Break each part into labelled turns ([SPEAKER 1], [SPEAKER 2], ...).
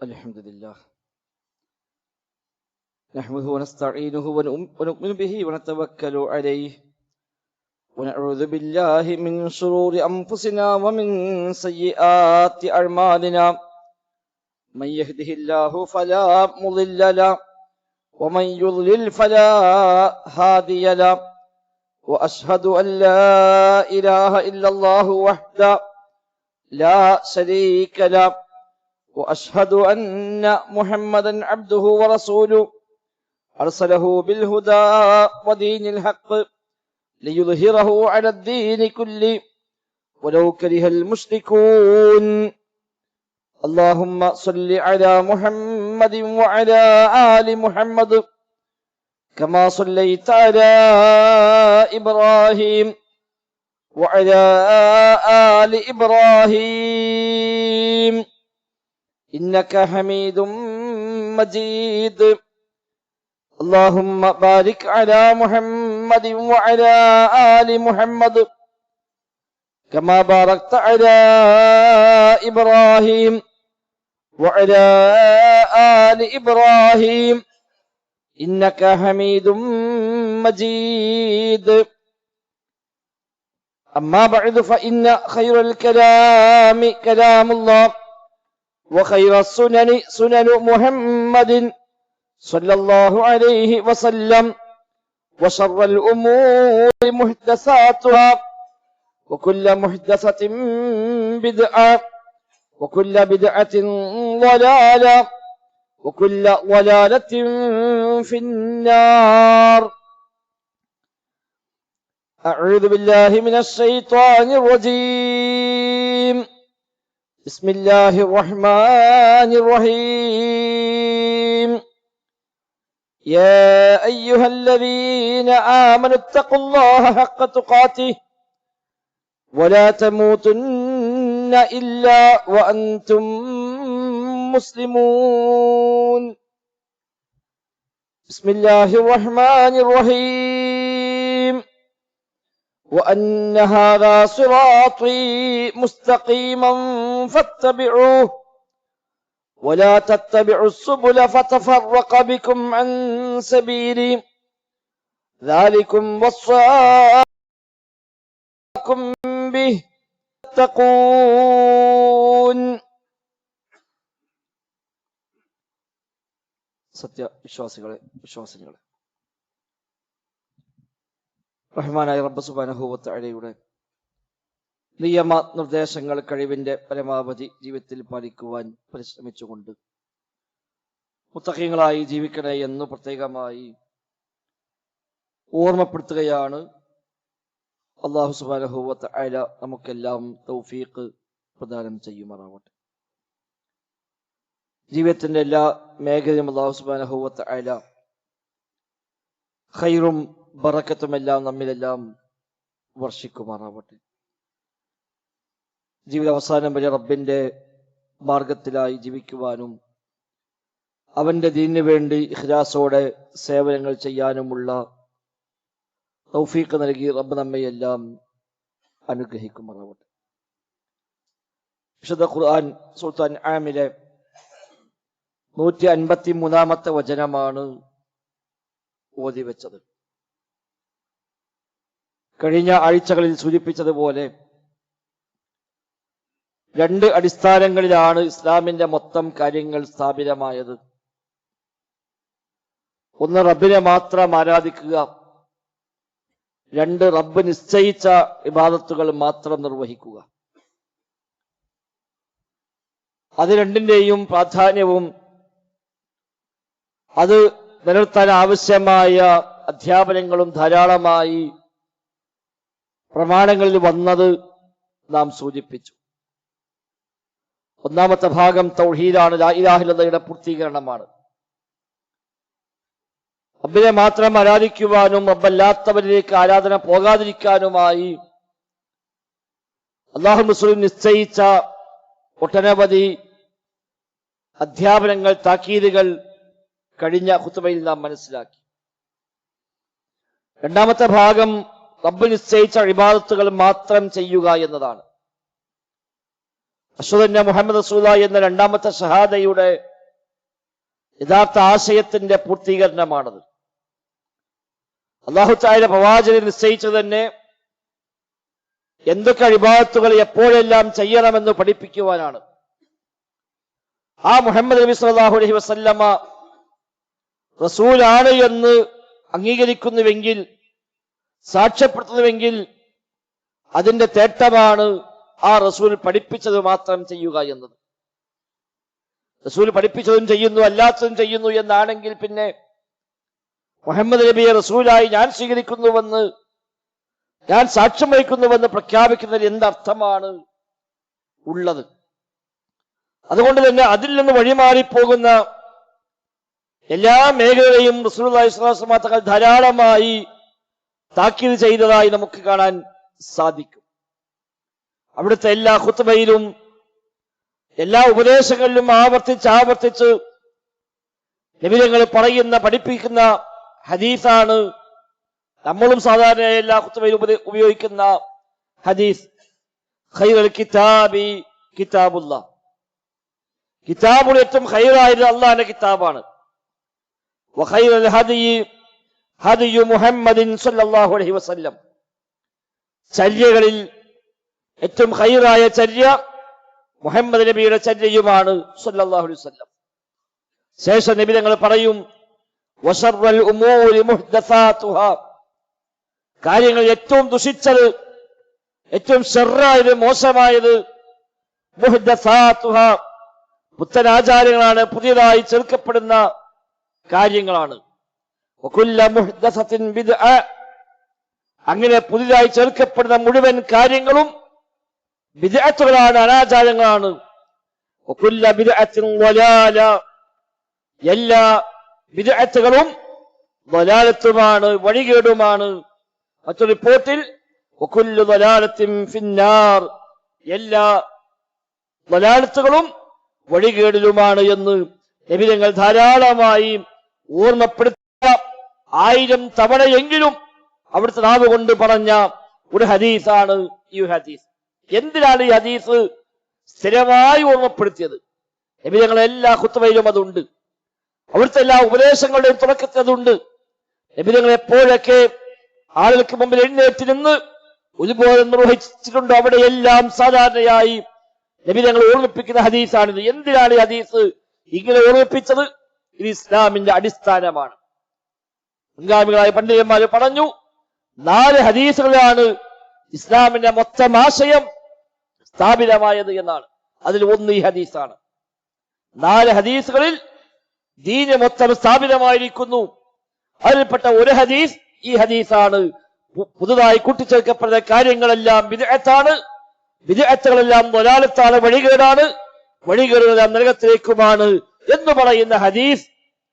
[SPEAKER 1] الحمد لله نحمده ونستعينه ونؤمن به ونتوكل عليه ونعوذ بالله من شرور أنفسنا ومن سيئات أعمالنا من يهده الله فلا مضل له ومن يضلل فلا هادي له وأشهد أن لا إله إلا الله وحده لا شريك له وأشهد أن محمدا عبده ورسوله أرسله بالهدى ودين الحق ليظهره على الدين كله ولو كره المشركون اللهم صل على محمد وعلى آل محمد كما صليت على إبراهيم وعلى آل إبراهيم إنك حميد مجيد اللهم بارك على محمد وعلى آل محمد كما باركت على إبراهيم وعلى آل إبراهيم إنك حميد مجيد أما بعد فإن خير الكلام كلام الله وخير السنن سنن محمد صلى الله عليه وسلم وشر الأمور محدثاتها وكل محدثة بدعة وكل بدعة ضلالة وكل ضلالة في النار أعوذ بالله من الشيطان الرجيم بسم الله الرحمن الرحيم يا أيها الذين آمنوا اتقوا الله حق تقاته ولا تموتن إلا وأنتم مسلمون بسم الله الرحمن الرحيم وأن هذا صراطي مستقيما فاتبعوه ولا تتبعوا السبل فتفرق بكم عن سبيلي ذلكم وصاكم به تتقون വിശ്വാസികളെ റഹ്മാനായ റബ്ബ് സുബ്ഹാനഹു വ തആലയുടെ നിയമ നിർദ്ദേശങ്ങൾ കഴിവിന്റെ പരമാവധി ജീവിതത്തിൽ പാലിക്കുവാൻ പരിശ്രമിച്ചുകൊണ്ട് മുത്തഖീങ്ങളായി ജീവിക്കണേ എന്ന് പ്രത്യേകമായി ഓർമ്മപ്പെടുത്തുകയാണ്. അല്ലാഹു സുബ്ഹാനഹു വ തആല നമുക്കെല്ലാം തൗഫീഖ് പ്രദാനം ചെയ്യുമാറാവട്ടെ. ജീവിതത്തിന്റെ എല്ലാ മേഖലയും അല്ലാഹു സുബ്ഹാനഹു വ തആല ഖൈറും ബറക്കത്തുമെല്ലാം നമ്മിലെല്ലാം വർഷിക്കുമാറാവട്ടെ. ജീവിത അവസാനം വരെ റബ്ബിന്റെ മാർഗത്തിലായി ജീവിക്കുവാനും അവന്റെ ദീനിനു വേണ്ടി ഇഖ്ലാസോടെ സേവനങ്ങൾ ചെയ്യാനുമുള്ള തൗഫീഖ് നൽകി റബ്ബ് നമ്മയെല്ലാം അനുഗ്രഹിക്കുമാറാവട്ടെ. വിശുദ്ധ ഖുർആൻ സൂറത്തുൽ അൻആമിലെ 153-ാമത്തെ വചനമാണ് ഓതി വെച്ചത്. കഴിഞ്ഞ ആഴ്ചകളിൽ സൂചിപ്പിച്ചതുപോലെ രണ്ട് അടിസ്ഥാനങ്ങളിലാണ് ഇസ്ലാമിന്റെ മൊത്തം കാര്യങ്ങൾ സ്ഥാപിതമായത്. ഒന്ന്, റബ്ബിനെ മാത്രം ആരാധിക്കുക. രണ്ട്, റബ്ബ് നിശ്ചയിച്ച ഇബാദത്തുകൾ മാത്രം നിർവഹിക്കുക. അത് രണ്ടിന്റെയും പ്രാധാന്യവും അത് നിലനിർത്താൻ ആവശ്യമായ അധ്യാപനങ്ങളും ധാരാളമായി പ്രമാണങ്ങളിൽ വന്നത് നാം സൂചിപ്പിച്ചു. ഒന്നാമത്തെ ഭാഗം തൗഹീദാണ്, ലാ ഇലാഹ ഇല്ലല്ലാഹയുടെ പൂർത്തീകരണമാണ്. റബ്ബിനെ മാത്രം ആരാധിക്കുവാനും റബ്ബല്ലാത്തവരിലേക്ക് ആരാധന പോകാതിരിക്കാനുമായി അല്ലാഹു റസൂൽ നിശ്ചയിച്ച ഒട്ടനവധി അധ്യാപനങ്ങൾ, താക്കീതുകൾ കഴിഞ്ഞ ഖുതുബയിൽ നാം മനസ്സിലാക്കി. രണ്ടാമത്തെ ഭാഗം റബ്ബ് നിശ്ചയിച്ച ഇബാദത്തുകൾ മാത്രം ചെയ്യുക എന്നതാണ്. അഷ്ഹദു അന്ന മുഹമ്മദ് റസൂലുള്ളാഹി എന്ന രണ്ടാമത്തെ ഷഹാദയുടെ യഥാർത്ഥ ആശയത്തിന്റെ പൂർത്തീകരണമാണത്. അല്ലാഹു തആല പ്രവാചകൻ നിശ്ചയിച്ചത് തന്നെ എന്തൊക്കെ ഇബാദത്തുകൾ എപ്പോഴെല്ലാം ചെയ്യണമെന്ന് പഠിപ്പിക്കുവാനാണ്. ആ മുഹമ്മദ് നബി സല്ലല്ലാഹു അലൈഹി വസല്ലമ റസൂലാണ് എന്ന് അംഗീകരിക്കുന്നുവെങ്കിൽ, സാക്ഷ്യപ്പെടുത്തുന്നുവെങ്കിൽ അതിന്റെ തേട്ടമാണ് ആ റസൂൽ പഠിപ്പിച്ചത് മാത്രം ചെയ്യുക എന്നത്. റസൂൽ പഠിപ്പിച്ചതും ചെയ്യുന്നു, അല്ലാത്തതും ചെയ്യുന്നു എന്നാണെങ്കിൽ പിന്നെ മുഹമ്മദ് നബിയെ റസൂലായി ഞാൻ സ്വീകരിക്കുന്നുവെന്ന്, ഞാൻ സാക്ഷ്യം വഹിക്കുന്നുവെന്ന് പ്രഖ്യാപിക്കുന്നതിൽ എന്തർത്ഥമാണ് ഉള്ളത്? അതുകൊണ്ട് തന്നെ അതിൽ നിന്ന് വഴിമാറിപ്പോകുന്ന എല്ലാ മേഖലകളെയും റസൂലുള്ളാഹി സ്വല്ലല്ലാഹു അലൈഹി വസല്ലം തങ്ങൾ ധാരാളമായി താക്കീത് ചെയ്തതായി നമുക്ക് കാണാൻ സാധിക്കും. അവിടുത്തെ എല്ലാ ഖുത്ബയിലും എല്ലാ ഉപദേശങ്ങളിലും ആവർത്തിച്ച് നബി തങ്ങൾ പറയുന്ന പഠിപ്പിക്കുന്ന ഹദീസാണ് നമ്മളും സാധാരണ എല്ലാ ഖുത്ബയിലും ഉപയോഗിക്കുന്ന ഹദീസ്. ഖൈറുൽ കിതാബി കിതാബുല്ലാഹ്, കിതാബുൽ ഏറ്റവും ഖൈറായത് അല്ലാഹുവിന്റെ കിതാബാണ്. വഖൈറുൽ ഹദി ഹദിയു മുഹമ്മദിൻ സ്വല്ലല്ലാഹു അലൈഹി വസല്ലം, ചര്യകളിൽ ഏറ്റവും ഖൈറായ ചര്യ മുഹമ്മദ് നബിയുടെ ചര്യയുമാണ് സ്വല്ലല്ലാഹു അലൈഹി വസല്ലം. ശേഷം നബി തങ്ങൾ പറയും വശർറൽ ഉമൂരി മുഹ്ദസാതുഹാ, കാര്യങ്ങൾ ഏറ്റവും ദുഷിച്ചത്, ഏറ്റവും ശർറായത്, മോശമായത് മുഹ്ദസാതുഹാ, പുത്തനാചാരങ്ങളാണ്, പുതിയതായി ചേർക്കപ്പെടുന്ന കാര്യങ്ങളാണ്. വകുല്ല മുഹ്ദസത്തിൻ ബിദ്അ, അങ്ങനെ പുതിയതായി ചേർക്കപ്പെടുന്ന മുഴുവൻ കാര്യങ്ങളും ബിദ്അത്തുകളാണ്, അനാചാരങ്ങളാണ്. വകുല്ല ബിദ്അത്തിൻ ളലാല, എല്ലാ ബിദ്അത്തുകളും ളലാലത്തുമാണ്, വഴികേടുമാണ്. മറ്റൊരു റിപ്പോർട്ടിൽ വകുല്ലു ളലാലത്തിൻ ഫിന്നാർ, എല്ലാ ളലാലത്തുകളും വഴികേടിലുമാണ് എന്ന് നബി തങ്ങൾ ധാരാളമായി ഓർമ്മപ്പെടുത്തിയ 1000 തവണയെങ്കിലും അവിടുത്തെ നാവ് കൊണ്ട് പറഞ്ഞ ഒരു ഹദീസാണ് ഈ ഹദീസ്. എന്തിനാണ് ഈ ഹദീസ് സ്ഥിരമായി ഓർമ്മപ്പെടുത്തിയത്? നബി തങ്ങൾ എല്ലാ ഖുത്ബയിലും അതുണ്ട്, അവിടുത്തെ എല്ലാ ഉപദേശങ്ങളുടെയും തുടക്കത്തിൽ അതുണ്ട്. നബി തങ്ങൾ എപ്പോഴൊക്കെ ആളുകൾക്ക് മുമ്പിൽ എഴുന്നേറ്റ് നിന്ന് ഉത്ബോധനം നിർവഹിച്ചിട്ടുണ്ടോ അവിടെയെല്ലാം സാധാരണയായി നബി തങ്ങൾ ഓർമ്മിപ്പിക്കുന്ന ഹദീസാണിത്. എന്തിനാണ് ഈ ഹദീസ് ഇങ്ങനെ ഓർമ്മിപ്പിച്ചത്? ഇത് ഇസ്ലാമിന്റെ അടിസ്ഥാനമാണ്. മുൻഗാമികളായ പണ്ഡിതന്മാർ പറഞ്ഞു 4 ഹദീസുകളാണ് ഇസ്ലാമിന്റെ മൊത്തം ആശയം സ്ഥാപിതമായത് എന്നാണ്. അതിൽ ഒന്ന് ഈ ഹദീസാണ്. 4 ഹദീസുകളിൽ ദീന് മൊത്തം സ്ഥാപിതമായിരിക്കുന്നു. അതിൽപ്പെട്ട ഒരു ഹദീസ് ഈ ഹദീസാണ്. പുതുതായി കൂട്ടിച്ചേർക്കപ്പെടുന്ന കാര്യങ്ങളെല്ലാം ബിദ്അത്താണ്, ബിദ്അത്തുകളെല്ലാം ളലാലത്താണ്, വഴികേടാണ്, വഴികേടുകളെല്ലാം നരകത്തിലേക്കുമാണ് എന്ന് പറയുന്ന ഹദീസ്,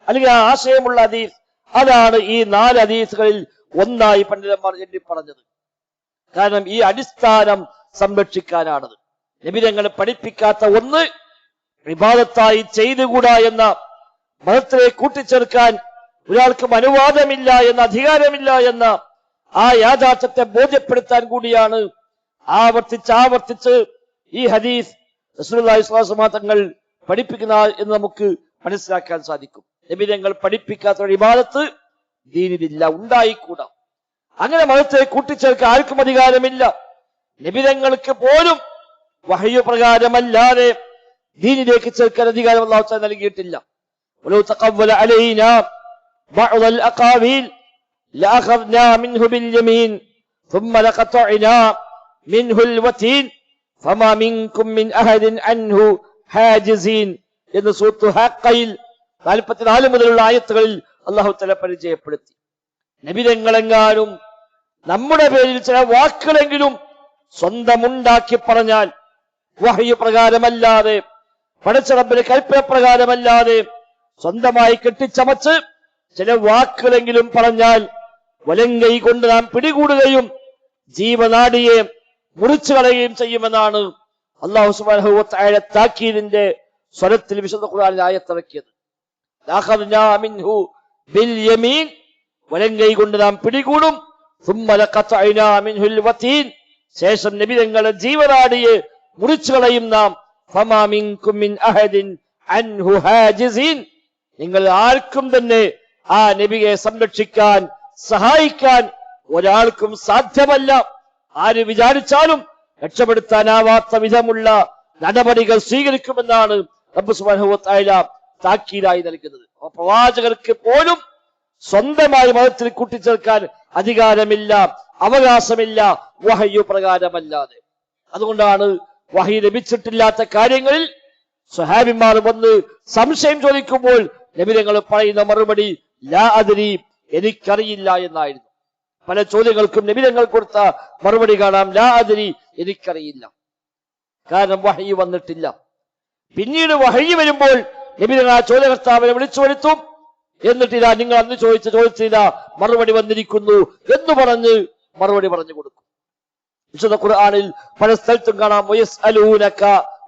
[SPEAKER 1] അല്ലെങ്കിൽ ആ ആശയമുള്ള ഹദീസ്, അതാണ് ഈ 4 ഹദീസുകളിൽ ഒന്നായി പണ്ഡിതന്മാർ എണ്ണി പറഞ്ഞത്. കാരണം ഈ അടിസ്ഥാനം സംരക്ഷിക്കാനാണത്. നബി തങ്ങൾ പഠിപ്പിക്കാത്ത ഒന്ന് ഇബാദത്തായി ചെയ്തുകൂടാ എന്ന, മതത്തിലെ കൂട്ടിച്ചേർക്കാൻ ഒരാൾക്കും അനുവാദമില്ല എന്ന, അധികാരമില്ല എന്ന ആ യാഥാർത്ഥ്യത്തെ ബോധ്യപ്പെടുത്താൻ കൂടിയാണ് ആവർത്തിച്ച് ഈ ഹദീസ് റസൂലുള്ളാഹി സ്വല്ലല്ലാഹു അലൈഹി വസല്ലം തങ്ങൾ പഠിപ്പിക്കുന്ന എന്ന് നമുക്ക് മനസ്സിലാക്കാൻ സാധിക്കും. നബി തങ്ങൾ പഠിപ്പിക്കാത്ത ഒരു ഇബാദത്ത് ദീനിലില്ല, ഉണ്ടായിക്കൂടാ. അങ്ങനെ മതത്തെ കൂട്ടിച്ചേർക്കാൻ ആർക്കും അധികാരമില്ല. നബി തങ്ങൾക്ക് പോലും വഹയ്യ് പ്രകാരമല്ലാതെ ദീനിലേക്ക് ചേർക്കാൻ അധികാരം അല്ലാഹു തആല നൽകിയിട്ടില്ല. വലൗ തഖവ്വല അലൈനാ ബഅദൽ അഖാവീൽ ലഅഖദ്നാ മിൻഹു ബിൽ യമീൻ ثم لقطعنا منه الوتين فما منكم من أحد عنه حاجزين എന്ന് സൂറത്ത് ഹഖയിൽ 44 മുതലുള്ള ആയത്തുകളിൽ അല്ലാഹു തആല പരിചയപ്പെടുത്തി. നബി തങ്ങളെങ്ങാനും നമ്മുടെ പേരിൽ ചില വാക്കുകളെങ്കിലും സ്വന്തമുണ്ടാക്കി പറഞ്ഞാൽ, വഹ്യ് പ്രകാരമല്ലാതെ, പടച്ച റബ്ബിന്റെ കൽപ്പന പ്രകാരമല്ലാതെ സ്വന്തമായി കെട്ടിച്ചമച്ച് ചില വാക്കുകളെങ്കിലും പറഞ്ഞാൽ വലങ്കൈ കൊണ്ട് നാം പിടികൂടുകയും ജീവനാടിയെ മുറിച്ചു കളയുകയും ചെയ്യുമെന്നാണ് അല്ലാഹു സുബ്ഹാനഹു വ തആല താക്കീദിന്റെ സ്വരത്തിൽ വിശുദ്ധ ഖുർആനിൽ ആയത്തിറക്കിയത്. ലഅഖദ്നാ മിൻഹു ബിൽ യമീൻ, വലങ്കൈ കൊണ്ട് നാം പിടികൂടും. ثم لقطعنا منه الوتين, ശേഷം നബി തങ്ങളുടെ ജീവനാടിയെ മുറിച്ചു കളയും നാം. ഫമാ മിൻകും മിൻ അഹദിൻ അൻഹു ഹാജിസിൻ, നിങ്ങൾ ആർക്കും തന്നെ ആ നബിയെ സംരക്ഷിക്കാൻ സഹായിക്കാൻ ഒരാൾക്കും സാധ്യമല്ല. ആര് വിചാരിച്ചാലും രക്ഷപ്പെടുത്താനാവാത്ത വിധമുള്ള നടപടികൾ സ്വീകരിക്കുമെന്നാണ് റബ്ബ് സുബ്ഹാനഹു വ തആല താക്കീതായി നൽകുന്നത്. പ്രവാചകർക്ക് പോലും സ്വന്തമായി മതത്തിൽ കൂട്ടിച്ചേർക്കാൻ അധികാരമില്ല, അവകാശമില്ല, വഹയ്യു പ്രകാരമല്ലാതെ. അതുകൊണ്ടാണ് വഹി ലഭിച്ചിട്ടില്ലാത്ത കാര്യങ്ങളിൽ സ്വഹാബിമാർ വന്ന് സംശയം ചോദിക്കുമ്പോൾ നബി തങ്ങൾ പറയുന്ന മറുപടി ലാ അദ്രി, എനിക്കറിയില്ല എന്നായിരുന്നു. പല ചോദ്യങ്ങൾക്കും നബി തങ്ങൾ കൊടുത്ത മറുപടി കാണാം, ലാ അദ്രി, എനിക്കറിയില്ല. കാരണം വഹി വന്നിട്ടില്ല. പിന്നീട് വഹി വരുമ്പോൾ നബി തങ്ങൾ ആ ചോദ്യകർത്താവിനെ വിളിച്ചു വരുത്തും. എന്നിട്ടില്ല, നിങ്ങൾ അന്ന് ചോദിച്ച ചോദിച്ചില്ല, മറുപടി വന്നിരിക്കുന്നു എന്ന് പറഞ്ഞ് മറുപടി പറഞ്ഞു കൊടുക്കും. വിശുദ്ധ ഖുർആനിൽ പല സ്ഥലത്തും കാണാം വയസ്അലൂനക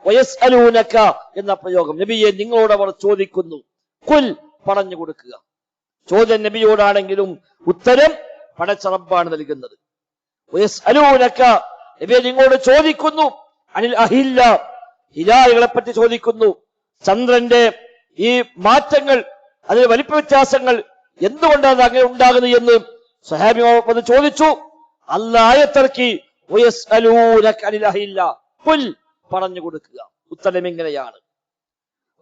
[SPEAKER 1] വയസ്അലൂനക എന്ന പ്രയോഗം. നബിയെ, നിങ്ങളോട് അവർ ചോദിക്കുന്നു. ഖുൽ, പറഞ്ഞു കൊടുക്കുക. ചോദ്യം നബിയോടാണെങ്കിലും ഉത്തരം പടച്ച റബ്ബാണ് നൽകുന്നത്. വയസ്അലൂനക, നബിയെ നിങ്ങളോട് ചോദിക്കുന്നു. അനിൽ അഹില്ല, ഹിലാലുകളെ പറ്റി ചോദിക്കുന്നു. ചന്ദ്രന്റെ ഈ മാറ്റങ്ങൾ, അതിന് വലിപ്പ വ്യത്യാസങ്ങൾ എന്തുകൊണ്ടാണ് അങ്ങനെ ഉണ്ടാകുന്നത് എന്ന് സ്വഹാബിമാർ ചോദിച്ചു. അല്ലാഹ് ആയത്തിറക്കി വയസ്അലൂനക അനിൽ അഹില്ല, ഖുൽ, പറഞ്ഞു കൊടുക്കുക. ഉത്തരം എങ്ങനെയാണ്?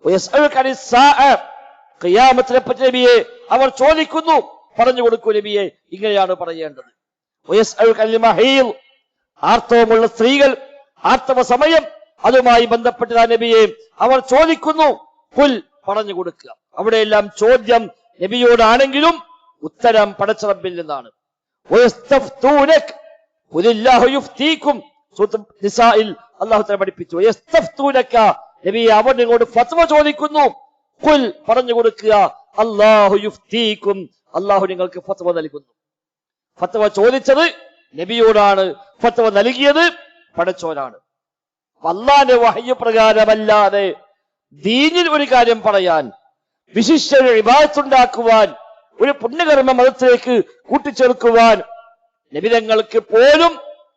[SPEAKER 1] വയസ്അലുക അനിസ് സാഅ, ഖിയാമത്തിനെ പറ്റി നബിയെ അവർ ചോദിക്കുന്നു. പറഞ്ഞു കൊടുക്കൂ നബിയെ, ഇങ്ങനെയാണ് പറയേണ്ടത്. വയസ്അലുക അനിൽ മഹീദ്, ആർത്തവമുള്ള സ്ത്രീകൾ, ആർത്തവ സമയം, അതുമായി ബന്ധപ്പെട്ട നബിയെ അവർ ചോദിക്കുന്നു. ഖുൽ, പറഞ്ഞു കൊടുക്കുക. അവിടെയെല്ലാം ചോദ്യം നബിയോടാണെങ്കിലും ഉത്തരം പടച്ച റബ്ബിൽ നിന്നാണ്. വയസ്തഫ്തൂനക ഖുലില്ലാഹു യുഫ്തീകും, സൂറത്തുൽ നിസാഇൽ അല്ലാഹു തആല പഠിപ്പിച്ചു. വയസ്തഫ്തൂനക, നബിയെ അവർ നിങ്ങളോട് ഫത്വ ചോദിക്കുന്നു. ഖുൽ, പറഞ്ഞു കൊടുക്കുക. അല്ലാഹു യുഫ്തീകും, അല്ലാഹു നിങ്ങൾക്ക് ഫത്വ നൽകുന്നു. ഫത്വ ചോദിച്ചത് നബിയോടാണ്, ഫത്വ നൽകിയത് പടച്ചോനാണ്. അല്ലാഹുവിന്റെ വഹയ്യ് പ്രകാരമല്ലാതെ ദീനിൽ ഒരു കാര്യം പറയാൻ, വിശിഷ്ട ഇബാദത്ത് ഉണ്ടാക്കുവാൻ, ഒരു പുണ്യകർമ്മ മതത്തിലേക്ക് കൂട്ടിച്ചേർക്കുവാൻ നബിതങ്ങൾക്ക് പോലും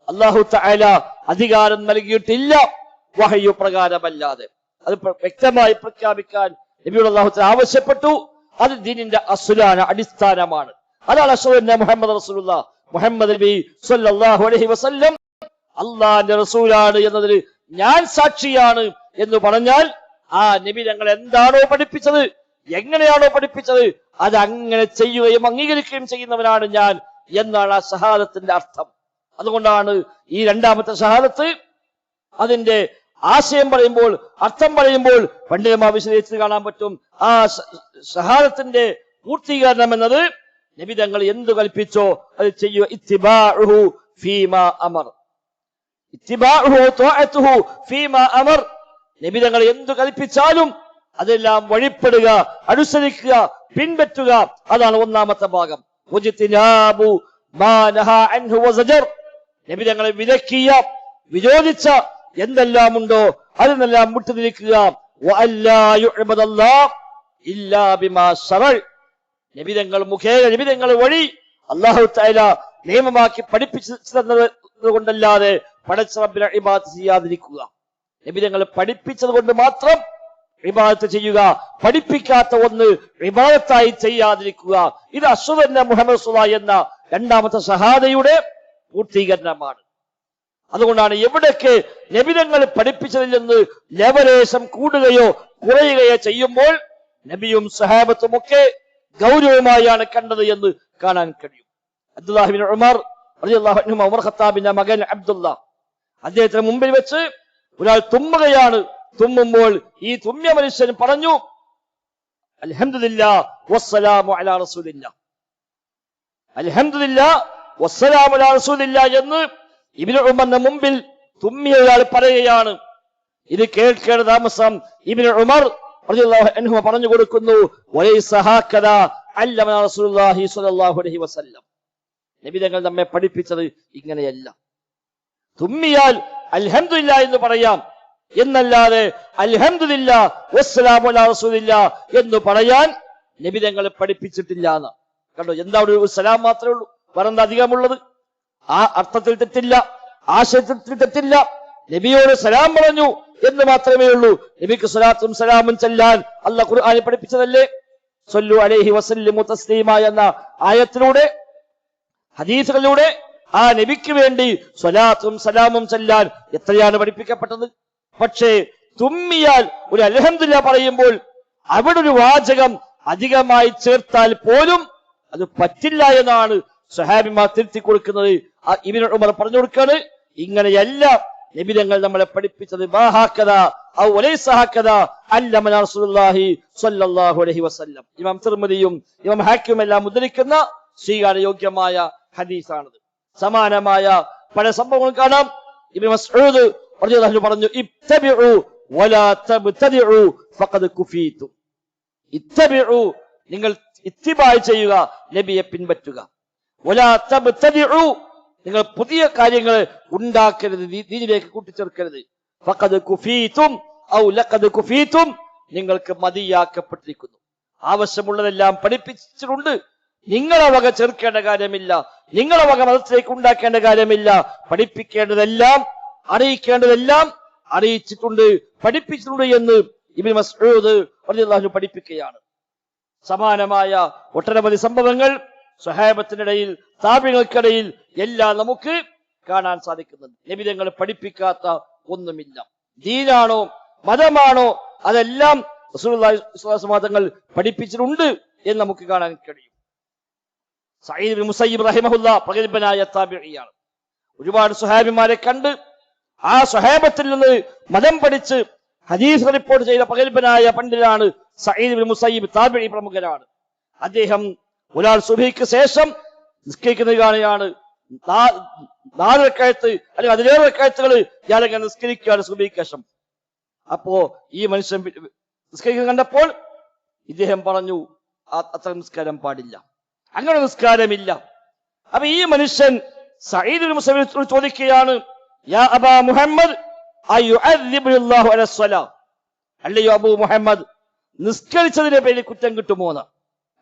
[SPEAKER 1] അല്ലാഹു തആല അധികാരം നൽകിയിട്ടില്ല, വഹയ്യ് പ്രകാരമല്ലാതെ. അത് വ്യക്തമായി പ്രഖ്യാപിക്കാൻ നബിയോട് അല്ലാഹു തആല ആവശ്യപ്പെട്ടു. അത് ദീനിന്റെ അസ്ലാണ്, അടിസ്ഥാനമാണ്. അതാണ് അഷ്ഹദു അന്ന മുഹമ്മദ് റസൂലുള്ളാഹ്, മുഹമ്മദ് നബി സ്വല്ലല്ലാഹു അലൈഹി വസല്ലം അല്ലാഹുവിന്റെ റസൂലാണ് എന്നതിന് ഞാൻ സാക്ഷിയാണ് എന്ന് പറഞ്ഞാൽ ആ നബി ഞങ്ങൾ എന്താണോ പഠിപ്പിച്ചത്, എങ്ങനെയാണോ പഠിപ്പിച്ചത്, അത് അങ്ങനെ ചെയ്യുകയും അംഗീകരിക്കുകയും ചെയ്യുന്നവനാണ് ഞാൻ എന്നാണ് ആ ഷഹാദത്തിന്റെ അർത്ഥം. അതുകൊണ്ടാണ് ഈ രണ്ടാമത്തെ ഷഹാദത്ത് അതിന്റെ ആശയം പറയുമ്പോൾ, അർത്ഥം പറയുമ്പോൾ പണ്ഡിതന്മാർ വിശദീകരിച്ച് കാണാൻ പറ്റും. ആ ഷഹാദത്തിന്റെ പൂർത്തീകരണം എന്നത് നബി തങ്ങൾ എന്ത് കൽപ്പിച്ചോ അത് ചെയ്യുക. ഇത്തിബാഉഹു ഫീമാ അമർ, ഇത്തിബാഉഹു ത്വാഅതുഹു ഫീമാ അമർ, നബി തങ്ങൾ എന്തു കൽപ്പിച്ചാലും അതെല്ലാം വഴിപ്പെടുക, അനുസരിക്കുക, പിൻപറ്റുക. അതാണ് ഒന്നാമത്തെ ഭാഗം. വജ്തിനാബു മാ നഹാ അൻഹു വസജർ, നബി തങ്ങളെ വിലക്കിയ, വിരോധിച്ച എന്തെല്ലാം ഉണ്ടോ അതിനെല്ലാം വിട്ടുനിൽക്കുക. വഅല്ലാ യുഅബദല്ലാഹ് ഇല്ലാ ബിമാ ശറഅ, നബി തങ്ങൾ മുഖേന, നബി തങ്ങൾ വഴി അല്ലാഹു തആല നിയമമാക്കി പഠിപ്പിച്ചു തന്നത് കൊണ്ടല്ലാതെ പടച്ച റബ്ബിനെ ഇബാദത്ത് ചെയ്യാതിരിക്കുക. നബി തങ്ങൾ പഠിപ്പിച്ചത് കൊണ്ട് മാത്രം ഇബാദത്ത് ചെയ്യുക, പഠിപ്പിക്കാത്ത ഒന്ന് ഇബാദത്തായി ചെയ്യാതിരിക്കുക. ഇത് അഷ്ഹദു അന്ന മുഹമ്മദ് റസൂലുള്ളാഹി എന്ന രണ്ടാമത്തെ ഷഹാദയുടെ പൂർത്തീകരണമാണ്. അതുകൊണ്ടാണ് എവിടൊക്കെ നബി തങ്ങൾ പഠിപ്പിച്ചതിൽ നിന്ന് ലേവലേശം കൂടുകയോ കുറയുകയോ ചെയ്യുമ്പോൾ നബിയും സഹാബത്തും ഒക്കെ ഗൗരവമായാണ് കണ്ടത് എന്ന് കാണാൻ കഴിയും. അബ്ദുല്ലാഹി ഇബ്നു ഉമർ റളിയല്ലാഹു അൻഹു, ഉമർ ഖത്താബിന്റെ മകൻ അബ്ദുല്ല, അദ്ദേഹത്തിന് മുമ്പിൽ വെച്ച് ഒരാൾ തുമ്മുകയാണ്. തുമ്മുമ്പോൾ ഈ തുമ്മിയ മനുഷ്യൻ പറഞ്ഞു അൽഹംദുലില്ലാഹ് വസ്സലാമു അലാ റസൂലില്ലാഹ്, അൽഹംദുലില്ലാഹ് വസ്സലാമു അലാ റസൂലില്ലാഹ് എന്ന് ഇബ്നു ഉമറിന്റെ മുമ്പിൽ തുമ്മിയ ഒരാൾ പറയുകയാണ്. ഇത് കേൾക്കേണ്ട താമസം ഇബ്നു ഉമർ റളിയല്ലാഹു അൻഹു പറഞ്ഞു കൊടുക്കുന്നു, വലൈസ ഹകദാ അല്ലമന റസൂലുള്ളാഹി സ്വല്ലല്ലാഹു അലൈഹി വസല്ലം, നബി തങ്ങൾ നമ്മെ പഠിപ്പിച്ചത് ഇങ്ങനെയല്ല. തുമ്മിയാൽ അൽഹംദുലില്ലാഹ് എന്ന് പറയാം എന്നല്ലാതെ അൽഹംദുലില്ലാഹ് വസ്സലാമു അലാ റസൂലില്ലാഹ് എന്ന് പറയാൻ നബി തങ്ങൾ പഠിപ്പിച്ചിട്ടില്ല എന്ന് കണ്ടോ. എന്താ ഒരു സലാം മാത്രമേ ഉള്ളൂ, വേറെന്താ അധികമുള്ളത്? ആ അർത്ഥത്തിൽ തെറ്റില്ല, ആശയത്തിൽ തെറ്റില്ല. നബിയോട് സലാം പറഞ്ഞു എന്ന് മാത്രമേ ഉള്ളൂ. നബിക്ക് സ്വലാത്തും സലാമും ചെല്ലാൻ അല്ലാഹു ഖുർആനിൽ പഠിപ്പിച്ചതല്ലേ. സ്വല്ലു അലൈഹി വസല്ലിമു തസ്ലീമ എന്ന ആയത്തിലൂടെ, ഹദീസുകളിലൂടെ ആ നബിക്ക് വേണ്ടി സ്വലാത്തും സലാമും ചൊല്ലാൻ എത്രയാണ് പഠിപ്പിക്കപ്പെട്ടത്. പക്ഷേ തുമ്മിയാൽ ഒരു അൽഹംദുലില്ലാഹ് പറയുമ്പോൾ അവിടെ ഒരു വാചകം അധികമായി ചേർത്താൽ പോലും അത് പറ്റില്ല എന്നാണ് സ്വഹാബിമാർ തിരുത്തി കൊടുക്കുന്നത്. ഇബ്നു ഉമർ പറഞ്ഞു കൊടുക്കാണ്, ഇങ്ങനെയല്ല നബിതങ്ങൾ നമ്മളെ പഠിപ്പിച്ചത്. ഇമാം തിർമിദിയും ഇമാം ഹാക്കിമും എല്ലാം ഉദ്ധരിക്കുന്ന സ്വീകാര്യോഗ്യമായ ഹദീസാണത്. സമാനമായ പല സംഭവങ്ങൾ കാണാം. ഇബ്നു മസ്ഊദ് റളിയല്ലാഹു പറഞ്ഞു, ഇത്തബിഉ വലാ തബ്തദിഉ ഫഖദ് കുഫീതും. ഇത്തബിഉ, നിങ്ങൾ ഇത്തിബാ ചെയ്യുക, നബിയെ പിൻപറ്റുക. വലാ തബ്തദിഉ, നിങ്ങൾ പുതിയ കാര്യങ്ങൾ ഉണ്ടാക്കരുത്, ദീനിലേക്ക് കൂട്ടിച്ചേർക്കരുത്. ഫഖദ് കുഫീതും ഔ ലഖദ് കുഫീതും, നിങ്ങൾക്ക് മതിയാക്കപ്പെട്ടിരിക്കുന്നു. ആവശ്യമുള്ളതെല്ലാം പഠിപ്പിച്ചിട്ടുണ്ട്. നിങ്ങളെ വക ചേർക്കേണ്ട കാര്യമില്ല, നിങ്ങളെ വക മതത്തിലേക്ക് ഉണ്ടാക്കേണ്ട കാര്യമില്ല. പഠിപ്പിക്കേണ്ടതെല്ലാം അറിയിക്കേണ്ടതെല്ലാം അറിയിച്ചിട്ടുണ്ട്, പഠിപ്പിച്ചിട്ടുണ്ട് എന്ന് ഇബ്നു മസ്ഊദ് റളിയല്ലാഹു അൻഹു പഠിപ്പിക്കുകയാണ്. സമാനമായ ഒട്ടനവധി സംഭവങ്ങൾ സ്വഹാബത്തിനിടയിൽ, താബിഈങ്ങൾക്കിടയിൽ എല്ലാം നമുക്ക് കാണാൻ സാധിക്കുന്നുണ്ട്. നബിതങ്ങൾ പഠിപ്പിക്കാത്ത ഒന്നുമില്ല. ദീനാണോ മതമാണോ അതെല്ലാം റസൂലുള്ളാഹി സ്വല്ലല്ലാഹു അലൈഹി വസല്ലം തങ്ങൾ പഠിപ്പിച്ചിട്ടുണ്ട് എന്ന് നമുക്ക് കാണാൻ കഴിയും. സഈദ് ഇബ്നു മുസയ്യിബ് റഹിമഹുല്ലാ പ്രഗത്ഭനായ താബിഈയാണ്. ഒരുപാട് സ്വഹാബിമാരെ കണ്ട് ആ സ്വഹാബത്തിൽ നിന്ന് മതം പഠിച്ച് ഹദീസ് റിപ്പോർട്ട് ചെയ്ത പ്രഗത്ഭനായ പണ്ഡിതനാണ് സഈദ് ഇബ്നു മുസയ്യിബ്. താബിഈ പ്രമുഖനാണ്. അദ്ദേഹം ഒരാൾ സുബഹിക്ക് ശേഷം നിസ്കരിക്കുന്നത് കാണുകയാണ്. 4 റക്അത്ത് അല്ലെങ്കിൽ 17 റക്അത്തുകൾ ഇയാളെങ്ങനെ നിസ്കരിക്കുകയാണ് സുബഹിക്ക് ശേഷം. അപ്പോ ഈ മനുഷ്യൻ നിസ്കരിക്കുന്നത് കണ്ടപ്പോൾ ഇദ്ദേഹം പറഞ്ഞു, അത്ര നിസ്കാരം പാടില്ല, അങ്ങനെ നിസ്കാരമില്ല. അപ്പൊ ഈ മനുഷ്യൻ സഈദ് ഇബ്നു മുസയ്യിബ് ചോദിക്കുകയാണ്, യാ അബാ മുഹമ്മദ് അയ്യുഅദ്ദിബുല്ലാഹു അലാ സ്വലാ, അല്ലയോ അബൂ മുഹമ്മദ്, നിസ്കരിച്ചതിന്റെ പേരിൽ കുറ്റം കിട്ടുമോന്ന്.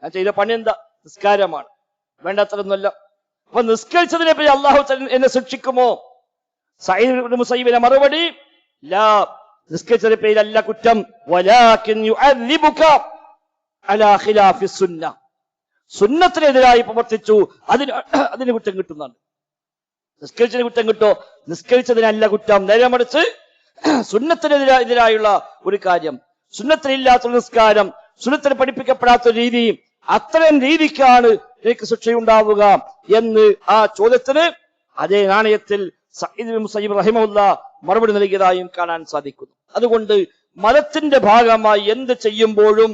[SPEAKER 1] ഞാൻ ചെയ്ത പണി എന്താ? നിസ്കാരമാണ്, വേണ്ടത്രയൊന്നുമല്ല. അപ്പൊ നിസ്കരിച്ചതിനെ പേരിൽ അള്ളാഹു എന്നെ ശിക്ഷിക്കുമോ? സഈദ് ഇബ്നു മുസയ്യിബിന്റെ മറുപടി, ലാ, നിസ്കരിച്ചതിന്റെ പേരിലല്ല കുറ്റം, വലാകിൻ യുഅദ്ദിബുക അലാ ഖിലാഫി സുന്ന, സുന്നത്തിനെതിരായി പ്രവർത്തിച്ചു, അതിന് കുറ്റം കിട്ടുന്നതാണ്. നിസ്കരിച്ചതിന് കുറ്റം കിട്ടോ? നിസ്കരിച്ചതിനല്ല കുറ്റം, നേരെ മറിച്ച് സുന്നത്തിനെതിരായുള്ള ഒരു കാര്യം, സുന്നത്തിനില്ലാത്തൊരു നിസ്കാരം, സുന്നത്തിന് പഠിപ്പിക്കപ്പെടാത്ത രീതി, അത്തരം രീതിക്കാണ് എനിക്ക് ശിക്ഷയുണ്ടാവുക എന്ന് ആ ചോദ്യത്തിന് അതേ നാണയത്തിൽ സഈദ് ഇബ്നു മുസയ്യിബ് റഹിമഹുല്ലാഹ് മറുപടി നൽകിയതായും കാണാൻ സാധിക്കുന്നു. അതുകൊണ്ട് മതത്തിന്റെ ഭാഗമായി എന്ത് ചെയ്യുമ്പോഴും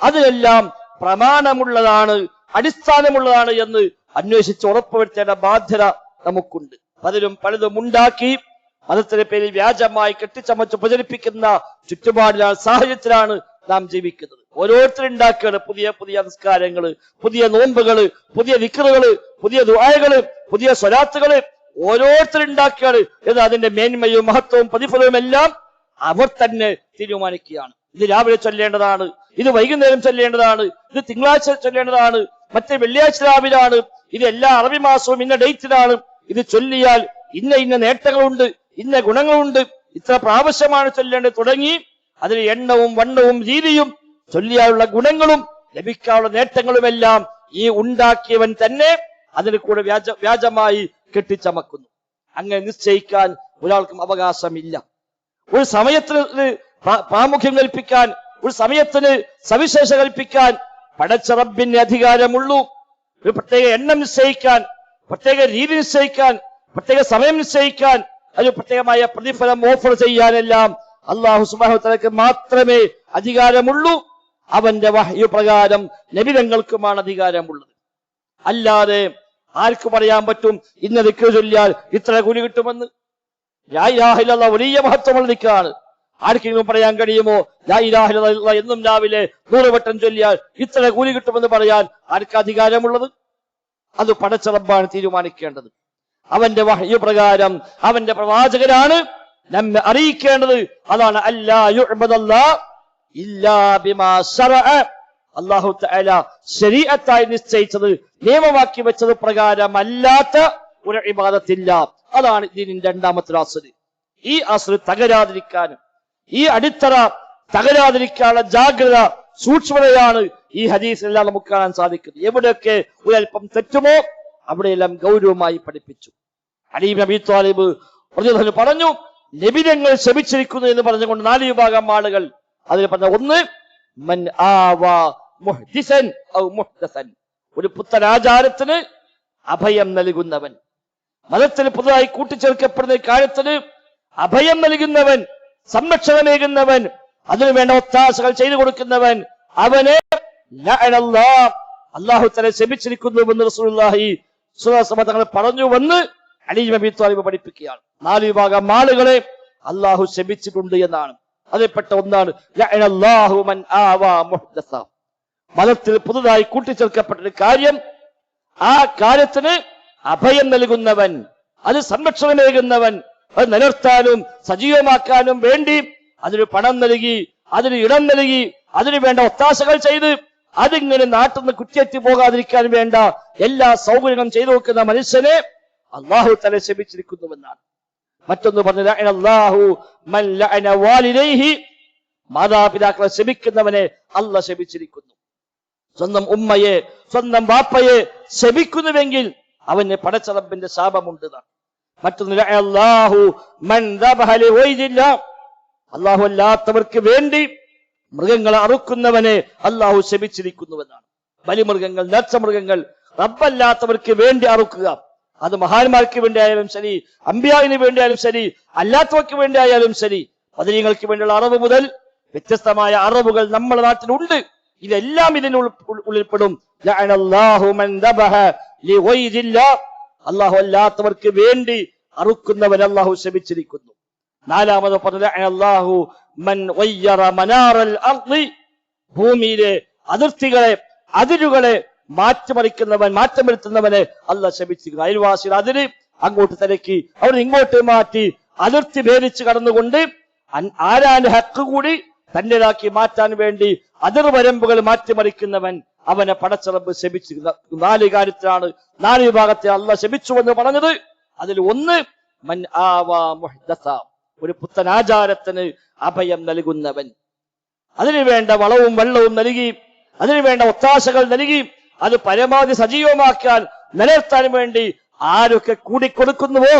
[SPEAKER 1] അതിലെല്ലാം പ്രമാണമുള്ളതാണ്, അടിസ്ഥാനമുള്ളതാണ് എന്ന് അന്വേഷിച്ച് ഉറപ്പുവരുത്തേണ്ട ബാധ്യത നമുക്കുണ്ട്. പലതും ഉണ്ടാക്കി മതത്തിന്റെ പേരിൽ വ്യാജമായി കെട്ടിച്ചമച്ച് പ്രചരിപ്പിക്കുന്ന ചുറ്റുപാടിലാണ്, സാഹചര്യത്തിലാണ് നാം ജീവിക്കുന്നത്. ഓരോരുത്തരും ഉണ്ടാക്കുകയാണ് പുതിയ പുതിയ നിസ്കാരങ്ങള്, പുതിയ നോമ്പുകള്, പുതിയ ദിക്റുകള്, പുതിയ ദുആകള്, പുതിയ സ്വലാത്തുകള് ഓരോരുത്തരും ഉണ്ടാക്കുകയാണ്. എന്ന് അതിന്റെ മേന്മയും മഹത്വവും പ്രതിഫലവും എല്ലാം അവർ തന്നെ തീരുമാനിക്കുകയാണ്. ഇത് രാവിലെ ചൊല്ലേണ്ടതാണ്, ഇത് വൈകുന്നേരം ചൊല്ലേണ്ടതാണ്, ഇത് തിങ്കളാഴ്ച ചൊല്ലേണ്ടതാണ്, മറ്റേ വെള്ളിയാഴ്ച രാവിലാണ്, ഇത് എല്ലാ അറബി മാസവും ഇന്ന ഡേറ്റിലാണ്, ഇത് ചൊല്ലിയാൽ ഇന്ന നേട്ടങ്ങളുണ്ട്, ഇന്ന ഗുണങ്ങളുണ്ട്, ഇത്ര പ്രാവശ്യമാണ് ചൊല്ലേണ്ടത് തുടങ്ങി അതിന് എണ്ണവും വണ്ണവും രീതിയും ചൊല്ലിയാലുള്ള ഗുണങ്ങളും ലഭിക്കാനുള്ള നേട്ടങ്ങളുമെല്ലാം ഈ ഉണ്ടാക്കിയവൻ തന്നെ അതിന് കൂടെ വ്യാജമായി കെട്ടിച്ചമക്കുന്നു. അങ്ങനെ നിശ്ചയിക്കാൻ ഒരാൾക്കും അവകാശമില്ല. ഒരു സമയത്തിന് പ്രാമുഖ്യം കൽപ്പിക്കാൻ, ഒരു സമയത്തിന് സവിശേഷ കൽപ്പിക്കാൻ പടച്ച റബ്ബിന് അധികാരമുള്ളൂ. ഒരു പ്രത്യേക എണ്ണം നിശ്ചയിക്കാൻ, പ്രത്യേക രീതി നിശ്ചയിക്കാൻ, പ്രത്യേക സമയം നിശ്ചയിക്കാൻ, അത് പ്രത്യേകമായ പ്രതിഫലം ഓഫർ ചെയ്യാനെല്ലാം അല്ലാഹു സുബ്ഹാനഹു വ തആലക്ക് മാത്രമേ അധികാരമുള്ളൂ. അവന്റെ വഹ്യു പ്രകാരം നബിതങ്ങൾക്കുമാണ് അധികാരമുള്ളത്. അല്ലാതെ ആർക്ക് പറയാൻ പറ്റും ഇന്ന ദിക്ർ ചൊല്ലിയാൽ ഇത്ര കൂലി കിട്ടുമെന്ന്? ലാ ഇലാഹ ഇല്ലല്ലാഹ് വലിയ മഹത്വമുള്ള ദിക്റാണ്. ആർക്കെങ്കിലും പറയാൻ കഴിയുമോ ലാ ഇലാഹ ഇല്ലല്ലാഹ് എന്നും രാവിലെ 100 വട്ടം ചൊല്ലിയാൽ ഇത്ര കൂലി കിട്ടുമെന്ന് പറയാൻ ആർക്ക് അധികാരമുള്ളത്? അത് പടച്ച റബ്ബാണ് തീരുമാനിക്കേണ്ടത്. അവന്റെ വഹ്യു പ്രകാരം അവന്റെ പ്രവാചകരാണ് നമ്മെ അറിയിക്കേണ്ടത്. അതാണ് അല്ലാ യുഅ്ബദല്ലാഹ് ഇല്ലാ ബിമാ ശറഅ, അല്ലാഹു തആല ശരീഅത്തായി നിശ്ചയിച്ചത്, നിയമമാക്കി വെച്ചത് പ്രകാരമല്ലാത്ത ഒരു ഇബാദത്തില്ല. അതാണ് ദീനിന്റെ രണ്ടാമത്തെ അസ്ൽ. ഈ അസ്ൽ തകരാതിരിക്കാനും ഈ അടിത്തറ തകരാതിരിക്കാനുള്ള ജാഗ്രത, സൂക്ഷ്മതയാണ് ഈ ഹദീസിലെല്ലാം നമുക്ക് കാണാൻ സാധിക്കുന്നത്. എവിടെയൊക്കെ ഒരൽപ്പം തെറ്റുമോ അവിടെയെല്ലാം ഗൗരവമായി പഠിപ്പിച്ചു. അലി ഇബ്നു അബീ ത്വാലിബ് റളിയല്ലാഹു അൻഹു പറഞ്ഞു, നബിതങ്ങൾ ശപിച്ചിരിക്കുന്നു എന്ന് പറഞ്ഞുകൊണ്ട് 4 വിഭാഗം ആളുകൾ. അതിൽ പറഞ്ഞ ഒന്ന്, മൻ ആവാ മുഹ്ദിസൻ ഔ മുഹ്ദസൻ, ഒരു പുത്തനാചാരത്തിന് അഭയം നൽകുന്നവൻ, മതത്തിൽ പുതുതായി കൂട്ടിച്ചേർക്കപ്പെടുന്ന കാര്യത്തിന് അഭയം നൽകുന്നവൻ, സംരക്ഷണമേകുന്നവൻ, അതിനു വേണ്ട ഒത്താശകൾ ചെയ്തു കൊടുക്കുന്നവൻ, അവനെ അല്ലാഹു തആല ശപിച്ചിരിക്കുന്നുവെന്ന് റസൂലുള്ളാഹി സ്വല്ലല്ലാഹു അലൈഹി വസല്ലം തങ്ങൾ പറഞ്ഞുവെന്ന് അലി ഇബ്നു അബീ ത്വാലിബ് പഠിപ്പിക്കുകയാണ്. 4 വിഭാഗം ആളുകളെ അല്ലാഹു ശപിച്ചിട്ടുണ്ട് എന്നാണ്. അതിൽപ്പെട്ട ഒന്നാണ് ലഅനല്ലാഹു മൻ ആവാ മുഹ്ദസ, മതത്തിൽ പുതുതായി കൂട്ടിച്ചേർക്കപ്പെട്ട കാര്യം, ആ കാര്യത്തിന് അഭയം നൽകുന്നവൻ, അത് സംരക്ഷണമേകുന്നവൻ, അത് നിലനിർത്താനും സജീവമാക്കാനും വേണ്ടി അതിന് പണം നൽകി, അതിന് ഇടം നൽകി, അതിനു വേണ്ട ഒത്താശകൾ ചെയ്ത് അതിങ്ങനെ നാട്ടിൽ നിന്ന് കുറ്റിയെത്തി പോകാതിരിക്കാൻ വേണ്ട എല്ലാ സൗകര്യങ്ങളും ചെയ്തു വെക്കുന്ന മനുഷ്യനെ അല്ലാഹു തആല ശപിച്ചിരിക്കുന്നുവെന്നാണ്. മറ്റൊന്ന് പറഞ്ഞത് അല്ലാഹു മൻ ലഅന വാലിദൈഹി, മാതാപിതാക്കളെ ശപിക്കുന്നവനെ അല്ലാഹു ശപിച്ചിരിക്കുന്നു. സ്വന്തം ഉമ്മയെ സ്വന്തം ബാപ്പയെ ശപിക്കുന്നുവെങ്കിൽ അവന് പടച്ച റബ്ബിന്റെ ശാപമുണ്ട്. മറ്റൊന്ന് അല്ലാഹു മൻ ദബഹ ലിഗൈരില്ലാ, അല്ലാഹു അല്ലാത്തവർക്ക് വേണ്ടി മൃഗങ്ങളെ അറുക്കുന്നവനെ അല്ലാഹു ശപിച്ചിരിക്കുന്നുവെന്നാണ്. ബലിമൃഗങ്ങൾ, നേർച്ചമൃഗങ്ങൾ റബ്ബല്ലാത്തവർക്ക് വേണ്ടി അറുക്കുക, അത് മഹാന്മാർക്ക് വേണ്ടി ആയാലും ശരി, അമ്പിയാവിന് വേണ്ടി ആയാലും ശരി, അല്ലാത്തവർക്ക് വേണ്ടി ആയാലും ശരി, പതിനീങ്ങൾക്ക് വേണ്ടിയുള്ള അറവ് മുതൽ വ്യത്യസ്തമായ അറവുകൾ നമ്മുടെ നാട്ടിലുണ്ട്. ഇതെല്ലാം ഇതിന് ഉൾപ്പെടും. ലഅനല്ലാഹു മൻ ദബഹ ലിഗൈരില്ലാ, അല്ലാഹു അല്ലാത്തവർക്ക് വേണ്ടി അറുക്കുന്നവൻ അല്ലാഹു ശപിച്ചിരിക്കുന്നു. 4ാമത് പറഞ്ഞത് അല്ലാഹു മൻ ഗയ്യറ മനാറൽ അർളി, ഭൂമിയിലെ അതിർത്തികളെ, അതിരുകളെ മാറ്റിമറിക്കുന്നവൻ, മാറ്റം വരുത്തുന്നവനെ അല്ലാഹു ശപിച്ചിരിക്കുന്നു. അയൽവാസികൾ അതിര് അങ്ങോട്ട് തിരക്കി അവിടെ ഇങ്ങോട്ട് മാറ്റി അതിർത്തി ഭേദിച്ച് കടന്നുകൊണ്ട് ആരാന്റെ ഹക്ക് കൂടി തന്റേതാക്കി മാറ്റാൻ വേണ്ടി അതിർവരമ്പുകൾ മാറ്റിമറിക്കുന്നവൻ അവനെ പടച്ച റബ്ബ് ശപിച്ചിരിക്കുന്നു. 4 കാര്യത്തിലാണ് 4 വിഭാഗത്തെ അല്ലാഹു ശപിച്ചു എന്ന് പറഞ്ഞത്. അതിൽ ഒന്ന് മൻ ആവാ മുഹ്ദസ, ഒരു പുത്തനാചാരത്തിന് അഭയം നൽകുന്നവൻ, അതിനു വേണ്ട വളവും വെള്ളവും നൽകി, അതിനു വേണ്ട ഒത്താശകൾ നൽകി, അത് പരമാവധി സജീവമാക്കാൻ നിലനിർത്താൻ വേണ്ടി ആരൊക്കെ കൂടിക്കൊടുക്കുന്നുവോ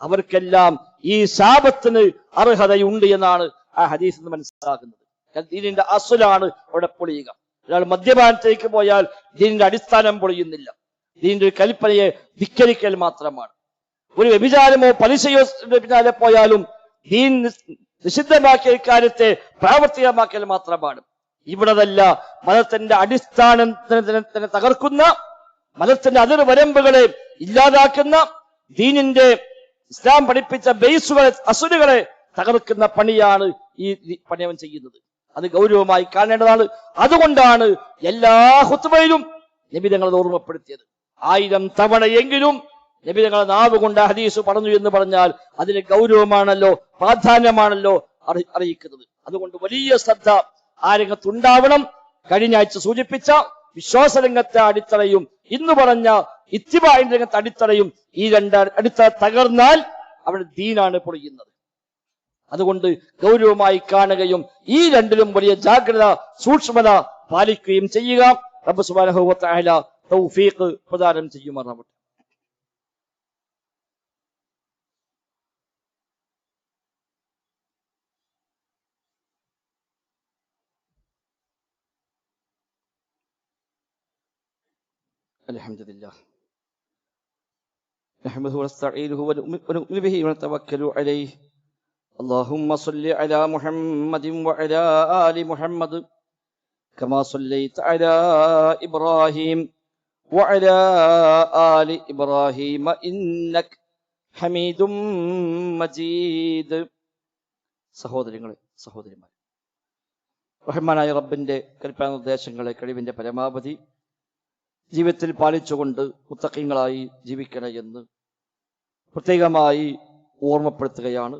[SPEAKER 1] അവർക്കെല്ലാം ഈ ശാപത്തിന് അർഹതയുണ്ട് എന്നാണ് ആ ഹദീസിൽ നിന്ന് മനസ്സിലാക്കുന്നത്. ദീനിന്റെ അസ്ലാണ് അവിടെ പൊളിയുക. ഒരാൾ മദ്യപാനത്തിലേക്ക് പോയാൽ ദീനിന്റെ അടിസ്ഥാനം പൊളിയുന്നില്ല, ദീനിന്റെ കൽപ്പനയെ ധിക്കരിക്കൽ മാത്രമാണ്. ഒരു വ്യഭിചാരമോ പലിശയോ പിന്നാലെ പോയാലും ദീൻ നിഷിദ്ധമാക്കിയ കാര്യത്തെ പ്രാവർത്തികമാക്കൽ മാത്രമാണ്. ഇവിടതല്ല, മതത്തിന്റെ അടിസ്ഥാനത്തിനെ തകർക്കുന്ന, മതത്തിന്റെ അതിർവരമ്പുകളെ ഇല്ലാതാക്കുന്ന, ദീനിന്റെ ഇസ്ലാം പഠിപ്പിച്ച ബേസുകളെ, അസുലുകളെ തകർക്കുന്ന പണിയാണ് ഈ പണിയവൻ ചെയ്യുന്നത്. അത് ഗൗരവമായി കാണേണ്ടതാണ്. അതുകൊണ്ടാണ് എല്ലാ ഖുത്ബയിലും നബി തങ്ങൾ ഓർമ്മപ്പെടുത്തിയത്. 1000 തവണയെങ്കിലും നബി തങ്ങളുടെ നാവ് കൊണ്ട് ഹദീസ് പറഞ്ഞു എന്ന് പറഞ്ഞാൽ അതിന് ഗൗരവമാണല്ലോ, പ്രാധാന്യമാണല്ലോ അറിയിക്കുന്നത്. അതുകൊണ്ട് വലിയ ശ്രദ്ധ ആ രംഗത്തുണ്ടാവണം. കഴിഞ്ഞ ആഴ്ച സൂചിപ്പിച്ച വിശ്വാസരംഗത്തെ അടിത്തറയും ഇന്ന് പറഞ്ഞ ഇത്തിബാഇന്റെ രംഗത്തെ അടിത്തറയും, ഈ 2 അടിത്തറ തകർന്നാൽ അവിടെ ദീനാണ് പൊളിയുന്നത്. അതുകൊണ്ട് ഗൗരവമായി കാണുകയും ഈ 2ലും വലിയ ജാഗ്രത, സൂക്ഷ്മത പാലിക്കുകയും ചെയ്യുക. റബ്ബ് സുബ്ഹാനഹു വ തആല തൗഫീഖ് പ്രദാനം ചെയ്യുമാറാവട്ടെ. الحمد لله نحمده ونستعينه ونؤمن به ونتوكل عليه. اللهم صل على محمد وعلى آل محمد كما صليت على إبراهيم وعلى آل إبراهيم إنك حميد مجيد. സഹോദരങ്ങളെ, സഹോദരിമാരെ, റഹ്മാനായ റബ്ബിന്റെ കൽപ്പന നിർദ്ദേശങ്ങളെ കഴിവിന്റെ പരമാവധി ജീവിതത്തിൽ പാലിച്ചുകൊണ്ട് മുത്തഖീങ്ങളായി ജീവിക്കണം എന്ന് പ്രത്യേകമായി ഓർമ്മപ്പെടുത്തുകയാണ്.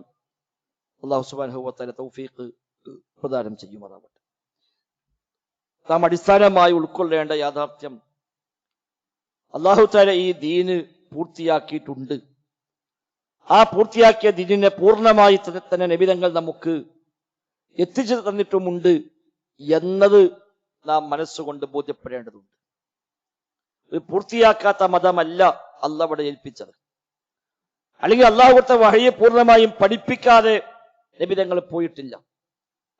[SPEAKER 1] അല്ലാഹു സുബ്ഹാനഹു വ തആല തൗഫീഖ് പ്രദാനം ചെയ്യുമാറാവട്ടെ. നാം അടിസ്ഥാനമായി ഉൾക്കൊള്ളേണ്ട യാഥാർത്ഥ്യം, അല്ലാഹു തആല ഈ ദീന് പൂർത്തിയാക്കിയിട്ടുണ്ട്. ആ പൂർത്തിയാക്കിയ ദീനിനെ പൂർണ്ണമായി തന്നെ നബി തങ്ങൾ നമുക്ക് എത്തിച്ചു തന്നിട്ടുമുണ്ട് എന്നത് നാം മനസ്സുകൊണ്ട് ബോധ്യപ്പെടേണ്ടതുണ്ട്. ഇത് പൂർത്തിയാക്കാത്ത മതമല്ല അള്ളാഹു ഇവിടെ ഏൽപ്പിച്ചത്. അല്ലെങ്കിൽ അള്ളാഹു കൊടുത്ത വഹയെ പൂർണ്ണമായും പഠിപ്പിക്കാതെ നബി തങ്ങൾ പോയിട്ടില്ല.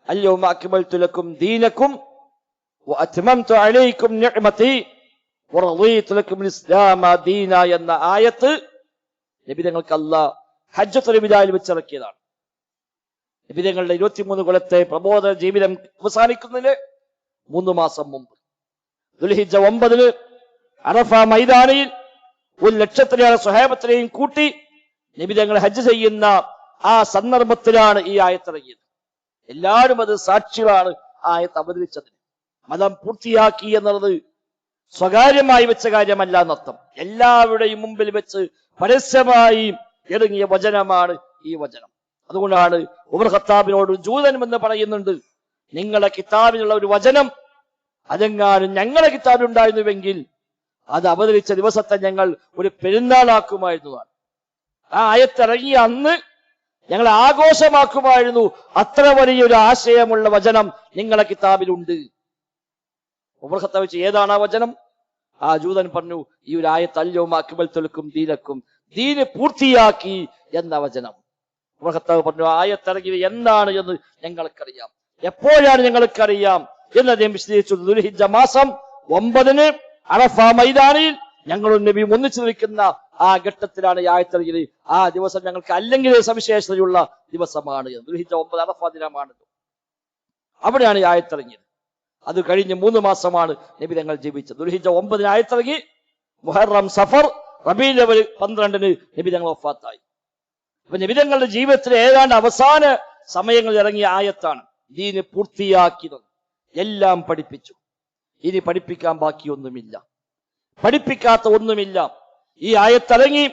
[SPEAKER 1] അൽയൗമ അക്മൽതു ലക്കും ദീനക്കും വഅത്മംതു അലൈക്കും നിഅമതി വറളീതു ലക്കുൽ ഇസ്ലാമ ദീന എന്ന ആയത്ത് നബി തങ്ങൾക്ക് അല്ലാഹ് ഹജ്ജത്തുൽ വിദായിൽ വെച്ചിറക്കിയതാണ്. നബി തങ്ങളുടെ 23 കൊല്ലത്തെ പ്രബോധന ജീവിതം അവസാനിക്കുന്നതിന് 3 മാസം മുമ്പ് ദുൽഹിജ്ജ 9 അറഫ മൈതാനിയിൽ 1,00,000 സ്വഹാബത്തിനെയും കൂട്ടി നബി തങ്ങൾ ഹജ്ജ് ചെയ്യുന്ന ആ സന്ദർഭത്തിലാണ് ഈ ആയത്തിറങ്ങിയത്. എല്ലാവരും അത് സാക്ഷികളാണ് ആയത്ത് അവതരിച്ചതിന്. മതം പൂർത്തിയാക്കി എന്നുള്ളത് സ്വകാര്യമായി വെച്ച കാര്യമല്ല എന്നർത്ഥം. എല്ലാവരുടെയും മുമ്പിൽ വെച്ച് പരസ്യമായി ഇറങ്ങിയ വചനമാണ് ഈ വചനം. അതുകൊണ്ടാണ് ഉമർ ഖത്താബിനോട് ജൂതൻ എന്ന് പറയുന്നുണ്ട്, നിങ്ങളുടെ കിതാബിലുള്ള ഒരു വചനം അതെങ്ങാനും ഞങ്ങളുടെ കിതാബിൽ ഉണ്ടായിരുന്നുവെങ്കിൽ അത് അവതരിച്ച ദിവസത്തെ ഞങ്ങൾ ഒരു പെരുന്നാളാക്കുമായിരുന്നതാണ്. ആ ആയത്തിറങ്ങിയ അന്ന് ഞങ്ങൾ ആഘോഷമാക്കുമായിരുന്നു. അത്ര വലിയൊരു ആശയമുള്ള വചനം നിങ്ങളുടെ കിതാബിലുണ്ട്. ഉമർ ഖത്താബ് വെച്ച് ഏതാണ് ആ വചനം? ആ ജൂതൻ പറഞ്ഞു, ഈ ഒരു ആയത്ത് അൽയൗമ അക്മൽതു ലക്കും ദീനക്കും, ദീന് പൂർത്തിയാക്കി എന്ന വചനം. ഉമർ ഖത്താബ് പറഞ്ഞു, ആയത്തിറങ്ങിയത് എന്താണ് എന്ന് ഞങ്ങൾക്കറിയാം, എപ്പോഴാണ് ഞങ്ങൾക്കറിയാം എന്ന് അദ്ദേഹം വിശദീകരിച്ചു. ദുൽഹിജ്ജ മാസം 9 അറഫ മൈതാനിയിൽ ഞങ്ങളും നബിയും ഒന്നിച്ചു നിൽക്കുന്ന ആ ഘട്ടത്തിലാണ് ഈ ആയത്തിറങ്ങിയത്. ആ ദിവസം ഞങ്ങൾക്ക് അല്ലെങ്കിൽ സവിശേഷതയുള്ള ദിവസമാണ്. ദുൽഹിജ്ജ 9 അറഫ ദിനമാണ്. അവിടെയാണ് ഈ ആയത്തിറങ്ങിയത്. അത് കഴിഞ്ഞ് 3 മാസമാണ് നബി തങ്ങൾ ജീവിച്ചത്. ദുൽഹിജ്ജ 9 ആയത്തിറങ്ങി, മുഹറം സഫർ റബീഉൽ അവ്വൽ 12 നബി തങ്ങൾ വഫാത്തായി. അപ്പൊ നബി തങ്ങളുടെ ജീവിതത്തിലെ ഏതാണ്ട് അവസാന സമയങ്ങളിൽ ഇറങ്ങിയ ആയത്താണ്. ദീന് പൂർത്തിയാക്കിയത്, എല്ലാം പഠിപ്പിച്ചു. ഇനി പഠിപ്പിക്കാൻ ബാക്കിയൊന്നുമില്ല, പഠിപ്പിക്കാത്ത ഒന്നുമില്ല. ഈ ആയത്തിറങ്ങി,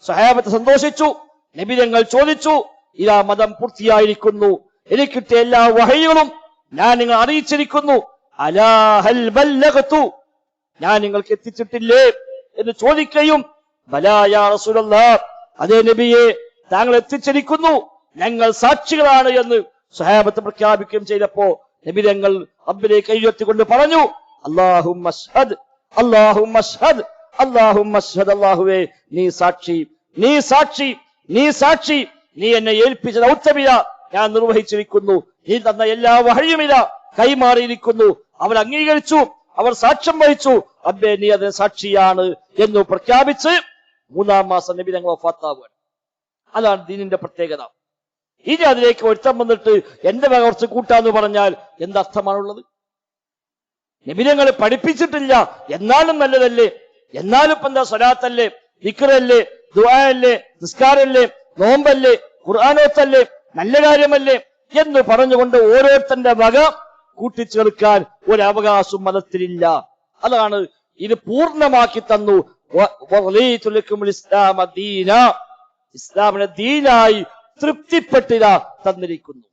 [SPEAKER 1] സ്വഹാബത്ത് സന്തോഷിച്ചു. നബി തങ്ങൾ ചോദിച്ചു, ഇതാ മതം പൂർത്തിയായിരിക്കുന്നു, എനിക്ക് കിട്ടിയ എല്ലാ വഹയ്കളും ഞാൻ നിങ്ങൾ അറിയിച്ചിരിക്കുന്നു. അലാ ഹൽ ബല്ലഗതു, ഞാൻ നിങ്ങൾക്ക് എത്തിച്ചിട്ടില്ലേ എന്ന് ചോദിക്കുകയും, ബലാ യാ റസൂലല്ലാഹ്, അതേ നബിയെ താങ്കൾ എത്തിച്ചിരിക്കുന്നു, ഞങ്ങൾ സാക്ഷികളാണ് എന്ന് സ്വഹാബത്ത് പ്രഖ്യാപിക്കുകയും ചെയ്തപ്പോ നബി തങ്ങൾ റബ്ബിലേക്ക് കൈയുയർത്തിക്കൊണ്ട് പറഞ്ഞു, അല്ലാഹുമ്മ അശ്ഹദ്, അല്ലാഹുമ്മ അശ്ഹദ്, അല്ലാഹുമ്മ അശ്ഹദ്. അല്ലാഹുവേ നീ സാക്ഷി, നീ സാക്ഷി, നീ സാക്ഷി. നീ എന്നെ ഏൽപ്പിച്ച ദൗത്യമിത ഞാൻ നിർവഹിച്ചിരിക്കുന്നു. നീ തന്ന എല്ലാ വഹയുമിത കൈമാറിയിരിക്കുന്നു. അവർ അംഗീകരിച്ചു, അവർ സാക്ഷ്യം വഹിച്ചു. റബ്ബേ നീ അതിന് സാക്ഷിയാണ് എന്ന് പ്രഖ്യാപിച്ച് 3-ാം മാസം നബി തങ്ങൾ വഫാത്താവുകയാണ്. അതാണ് ദീനിന്റെ പ്രത്യേകത. ഇനി അതിലേക്ക് ഒരുത്തം വന്നിട്ട് എന്റെ വക കുറച്ച് കൂട്ടാന്ന് പറഞ്ഞാൽ എന്തർത്ഥമാണുള്ളത്? നബി തങ്ങൾ പഠിപ്പിച്ചിട്ടില്ല, എന്നാലും നല്ലതല്ലേ, എന്നാലും ഇപ്പൊ എന്താ സ്വലാത്തല്ലേ, ദിക്റല്ലേ, ദുആഅല്ലേ, നിസ്കാരല്ലേ, നോമ്പല്ലേ, ഖുർആനോത്തല്ലേ, നല്ല കാര്യമല്ലേ എന്ന് പറഞ്ഞുകൊണ്ട് ഓരോരുത്തന്റെ വക കൂട്ടിച്ചേർക്കാൻ ഒരു അവകാശം മതത്തിലില്ല. അതാണ് ഇത് പൂർണ്ണമാക്കി തന്നു. ഇസ്ലാമിനെ ദീനായി തൃപ്തിപ്പെട്ടില്ല തന്നിരിക്കുന്നു.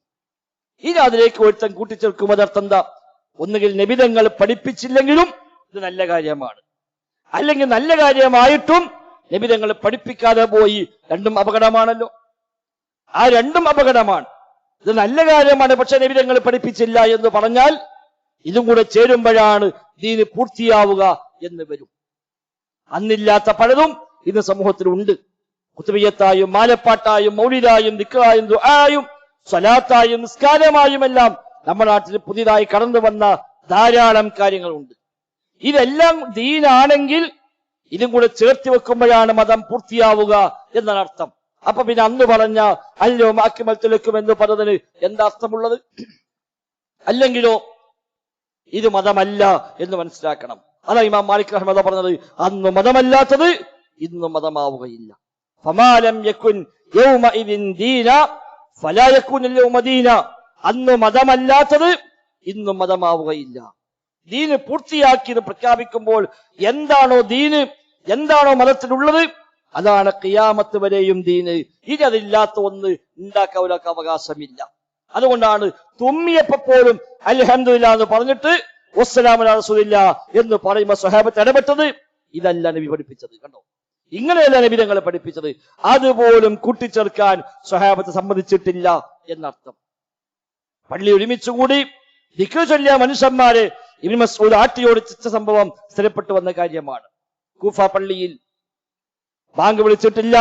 [SPEAKER 1] ഇനി അതിലേക്ക് ഒരുത്തൻ കൂട്ടിച്ചേർക്കും. അതർത്ഥം എന്താ? ഒന്നുകിൽ നബി തങ്ങൾ പഠിപ്പിച്ചില്ലെങ്കിലും ഇത് നല്ല കാര്യമാണ്, അല്ലെങ്കിൽ നല്ല കാര്യമായിട്ടും നബി തങ്ങൾ പഠിപ്പിക്കാതെ പോയി. രണ്ടും അപകടമാണല്ലോ. ആ രണ്ടും അപകടമാണ്. ഇത് നല്ല കാര്യമാണ്, പക്ഷെ നബി തങ്ങൾ പഠിപ്പിച്ചില്ല എന്ന് പറഞ്ഞാൽ ഇതും കൂടെ ചേരുമ്പോഴാണ് ദീന് പൂർത്തിയാവുക എന്ന് വരും. അന്നില്ലാത്ത പലതും ഇന്ന് സമൂഹത്തിലുണ്ട്. കുത്തുബിയ്യത്തായും മാലപ്പാട്ടായും മൗലിദായും ദിക്റായും ദുആയും സ്വലാത്തായും നിസ്കാരമായുമെല്ലാം നമ്മുടെ നാട്ടിൽ പുതിയതായി കടന്നു വന്ന ധാരാളം കാര്യങ്ങളുണ്ട്. ഇതെല്ലാം ദീനാണെങ്കിൽ ഇതും കൂടെ ചേർത്തി വെക്കുമ്പോഴാണ് മതം പൂർത്തിയാവുക എന്നാണ് അർത്ഥം. അപ്പൊ പിന്നെ അന്ന് പറഞ്ഞ അൽയൗമ അക്മൽതു ലക്കും എന്ന് പറഞ്ഞതിന് എന്താ അർത്ഥമുള്ളത്? അല്ലെങ്കിലോ ഇത് മതമല്ല എന്ന് മനസ്സിലാക്കണം. അതാ ഇമാം മാലിക് റഹ്മത്തുള്ളാഹി പറഞ്ഞത്, അന്ന് മതമല്ലാത്തത് ഇന്ന് മതമാവുകയില്ല. ഫമാലം യകുൻ യൗമഇദിൻ ദീന ഫലാ യകുൻ യൗമ ദീന. അന്ന് മതമല്ലാത്തത് ഇന്നും മതമാവുകയില്ല. ദീന് പൂർത്തിയാക്കിയത് പ്രഖ്യാപിക്കുമ്പോൾ എന്താണോ ദീന്, എന്താണോ മതത്തിലുള്ളത്, അതാണ് ഖിയാമത്ത് വരെയും ദീന്. ഇനി അതില്ലാത്ത ഒന്ന് ഉണ്ടാക്കാൻ ഒരാൾക്ക് അവകാശമില്ല. അതുകൊണ്ടാണ് തുമ്മിയപ്പോഴും അൽഹംദുലില്ലാഹ് എന്ന് പറഞ്ഞിട്ട് വസ്സലാമു അലാ റസൂലില്ലാ എന്ന് പറയുമ്പോൾ സ്വഹാബത്ത് ഇടപെട്ടത്. ഇതല്ല നബി പഠിപ്പിച്ചത്. കണ്ടോ, ഇങ്ങനെയല്ല നബി തങ്ങളെ പഠിപ്പിച്ചത്. അതുപോലും കൂട്ടിച്ചേർക്കാൻ സ്വഹാബത്ത് സമ്മതിച്ചിട്ടില്ല എന്നർത്ഥം. പള്ളി ഒരുമിച്ചുകൂടി ദിക്ർ ചൊല്ലിയ മനുഷ്യന്മാരെ ഇബ്നു മസ്ഊദ് ആട്ടിയോടിച്ച സംഭവം സ്ഥിരപ്പെട്ടു വന്ന കാര്യമാണ്. കൂഫ പള്ളിയിൽ ബാങ്ക് വിളിച്ചിട്ടില്ല,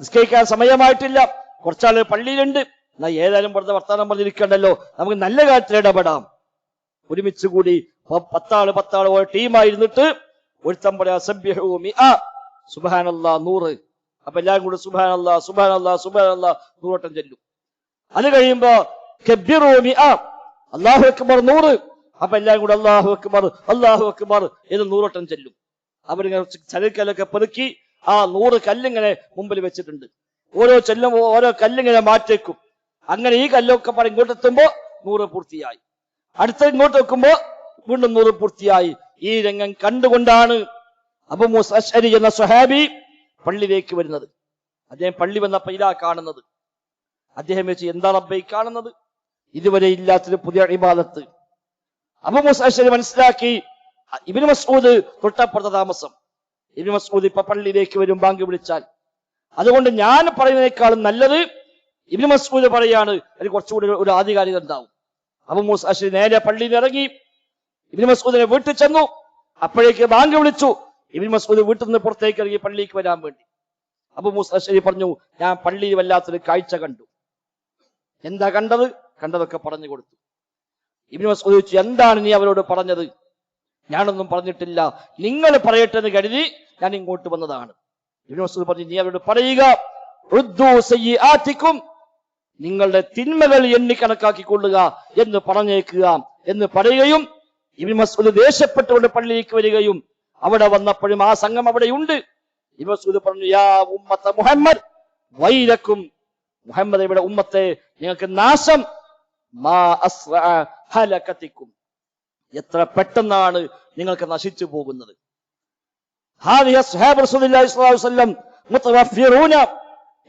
[SPEAKER 1] നിസ്കരിക്കാൻ സമയമായിട്ടില്ല, കുറച്ചാളുകൾ പള്ളിയിലുണ്ട്. എന്നാ ഏതായാലും വെറുതെ വർത്താനം പറഞ്ഞിരിക്കണ്ടല്ലോ, നമുക്ക് നല്ല കാര്യത്തിൽ ഇടപെടാം. ഒരുമിച്ച് കൂടി 10 ഓരോ ടീമായിരുന്നിട്ട് ഒരുത്തം പറയാ സബ്ബിഹു മിഅ സുബ്ഹാനല്ലാഹ് 100. അപ്പൊ എല്ലാവരും കൂടി സുബ്ഹാനല്ലാഹ് സുബ്ഹാനല്ലാഹ് സുബ്ഹാനല്ലാഹ് 100 വട്ടം ചൊല്ലും. അത് കഴിയുമ്പോ കബ്ബിറു മിഅ അല്ലാഹു അക്ബർ 100. അപ്പൊ എല്ലാവരും കൂടി അല്ലാഹു അക്ബർ എന്ന് 100 വട്ടം ചൊല്ലും. അവരിങ്ങനെ ചരക്കല്ലൊക്കെ പെറുക്കി ആ 100 കല്ലിങ്ങനെ മുമ്പിൽ വെച്ചിട്ടുണ്ട്. ഓരോ ചെല്ലുമ്പോ ഓരോ കല്ലിങ്ങനെ മാറ്റേക്കും. അങ്ങനെ ഈ കല്ലൊക്കെ ഇങ്ങോട്ട് എത്തുമ്പോ 100 പൂർത്തിയായി. അടുത്ത ഇങ്ങോട്ട് വെക്കുമ്പോ വീണ്ടും 100 പൂർത്തിയായി. ഈ രംഗം കണ്ടുകൊണ്ടാണ് അബൂ മൂസ അശ്അരി എന്ന സ്വഹാബി പള്ളിയിലേക്ക് വരുന്നത്. അദ്ദേഹം പള്ളി വന്നപ്പോ ഇതാ കാണുന്നത്. അദ്ദേഹം വെച്ച് എന്താ റബ്ബേ കാണുന്നത്? ഇതുവരെ ഇല്ലാത്തൊരു പുതിയ ഇബാദത്ത്. അബൂ മൂസ അശ്അരി മനസ്സിലാക്കി. ഇബ്നു മസ്ഊദ് തൊട്ടപ്പുറത്തെ താമസം. ഇബ്നു മസ്ഊദ് ഇപ്പൊ പള്ളിയിലേക്ക് വരും ബാങ്ക് വിളിച്ചാൽ. അതുകൊണ്ട് ഞാൻ പറയുന്നതിനേക്കാളും നല്ലത് ഇബ്നു മസ്ഊദ് പറയാണ്, അതിൽ കുറച്ചുകൂടി ഒരു ആധികാരികത ഉണ്ടാവും. അബൂ മൂസ അശ്അരി നേരെ പള്ളിയിൽ ഇറങ്ങി ഇബ്നു മസ്ഊദിനെ വീട്ടിൽ ചെന്നു. അപ്പോഴേക്ക് ബാങ്ക് വിളിച്ചു. ഇബ്നു മസ്ഊദ് വീട്ടിൽ നിന്ന് പുറത്തേക്ക് ഇറങ്ങി പള്ളിക്ക് വരാൻ വേണ്ടി. അബൂ മൂസ അശ്അരി പറഞ്ഞു, ഞാൻ പള്ളിയിൽ വല്ലാത്തൊരു കാഴ്ച കണ്ടു. എന്താ കണ്ടത്? കണ്ടതൊക്കെ പറഞ്ഞു കൊടുത്തു. ഇബ്നു മസ്ഊദ് ചോദിച്ചു, എന്താണ് നീ അവരോട് പറഞ്ഞത്? ഞാനൊന്നും പറഞ്ഞിട്ടില്ല, നിങ്ങൾ പറയട്ടെ എന്ന് കരുതി ഞാൻ ഇങ്ങോട്ട് വന്നതാണ്. ഇബ്നു മസ്ഊദ് പറഞ്ഞു, നീ അവരോട് പറയുക, ഉദ്ദു സയ്യിആതികും, നിങ്ങളുടെ തിന്മകൾ എണ്ണി കണക്കാക്കിക്കൊള്ളുക എന്ന് പറഞ്ഞേക്കുക എന്ന് പറയുകയും ഇബ്നു മസ്ഊദ് ദേഷ്യപ്പെട്ടുകൊണ്ട് പള്ളിയിലേക്ക് വരികയും അവിടെ വന്നപ്പോഴും ആ സംഘം അവിടെയുണ്ട്. ഇബ്നു മസ്ഊദ് പറഞ്ഞു, യാ ഉമ്മത്ത മുഹമ്മദ് വൈലക്കും, മുഹമ്മദ് ഇവിടെ ഉമ്മത്തെ നിങ്ങൾക്ക് നാശം, മാ അസ്റഅ ഹലകതികും, എത്ര പെട്ടെന്നാണ് നിങ്ങൾക്ക് നശിച്ചു പോകുന്നത്. ഹാദിയ സ്വഹാബ റസൂലുള്ളാഹി സ്വല്ലല്ലാഹു അലൈഹി വസല്ലം മുതവഫിറൂന,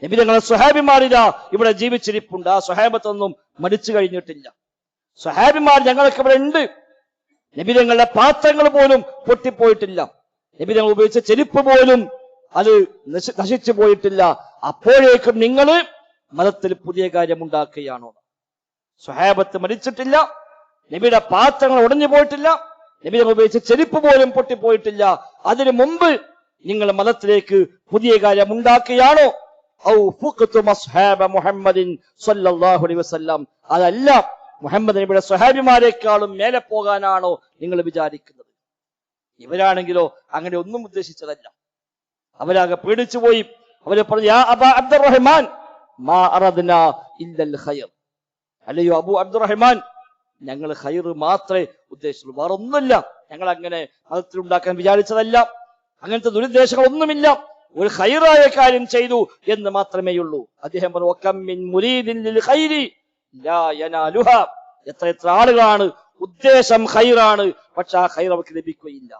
[SPEAKER 1] നബി തങ്ങളുടെ സ്വഹാബിമാരിതാ ഇവിടെ ജീവിച്ചിരിപ്പുണ്ട്. ആ സ്വഹാബത്തൊന്നും മരിച്ചു കഴിഞ്ഞിട്ടില്ല. സ്വഹാബിമാർ ഞങ്ങളൊക്കെ ഇവിടെ ഉണ്ട്. നബി തങ്ങളുടെ പാത്രങ്ങൾ പോലും പൊട്ടിപ്പോയിട്ടില്ല. നബി തങ്ങൾ ഉപയോഗിച്ച ചെരുപ്പ് പോലും അത് നശിച്ചു പോയിട്ടില്ല. അപ്പോഴേക്കും നിങ്ങൾ മതത്തിൽ പുതിയ കാര്യം ഉണ്ടാക്കുകയാണോ? സ്വഹാബത്ത് മരിച്ചിട്ടില്ല, നബിയുടെ പാത്രങ്ങൾ ഉടഞ്ഞു പോയിട്ടില്ല, നബി തങ്ങൾ ഉപയോഗിച്ച ചെരുപ്പ് പോലും പൊട്ടിപ്പോയിട്ടില്ല. അതിനു മുമ്പ് നിങ്ങൾ മതത്തിലേക്ക് പുതിയ കാര്യം ഉണ്ടാക്കുകയാണോ? ഔ ഫുഖ്തും അസ്ഹാബ മുഹമ്മദിൻ സ്വല്ലല്ലാഹു അലൈഹി വസല്ലം, അതല്ല മുഹമ്മദ് നബിയുടെ സ്വഹാബിമാരെക്കാളും മേലെ പോകാനാണോ നിങ്ങൾ വിചാരിക്കുന്നത്? ഇവരാണെങ്കിലോ അങ്ങനെ ഒന്നും ഉദ്ദേശിച്ചതല്ല. അവരാകെ പേടിച്ചു പോയി. അവരെ പറഞ്ഞു, യാ അബാ അബ്ദുറഹ്മാൻ മാ അറദ്നാ ഇല്ലൽ ഖൈർ, അല്ലയോ അബൂ അബ്ദുറഹ്മാൻ, ഞങ്ങൾ ഖൈർ മാത്രമേ ഉദ്ദേശിച്ചുള്ളൂ, വേറെ ഒന്നുമില്ല. ഞങ്ങൾ അങ്ങനെ മതത്തിലുണ്ടാക്കാൻ വിചാരിച്ചതല്ല, അങ്ങനത്തെ ദുരുദ്ദേശങ്ങളൊന്നുമില്ല, ഒരു ഖൈറായ കാര്യം ചെയ്തു എന്ന് മാത്രമേയുള്ളൂ. അദ്ദേഹം പറഞ്ഞു, വകം മിൻ മുരീദിൻ ലിൽ ഖൈരി ലാ യനാലുഹാ, എത്ര ആളുകളാണ് ഉദ്ദേശം ഖൈറാണ്, പക്ഷെ ആ ഖൈർ അവർക്ക് ലഭിക്കുകയില്ല.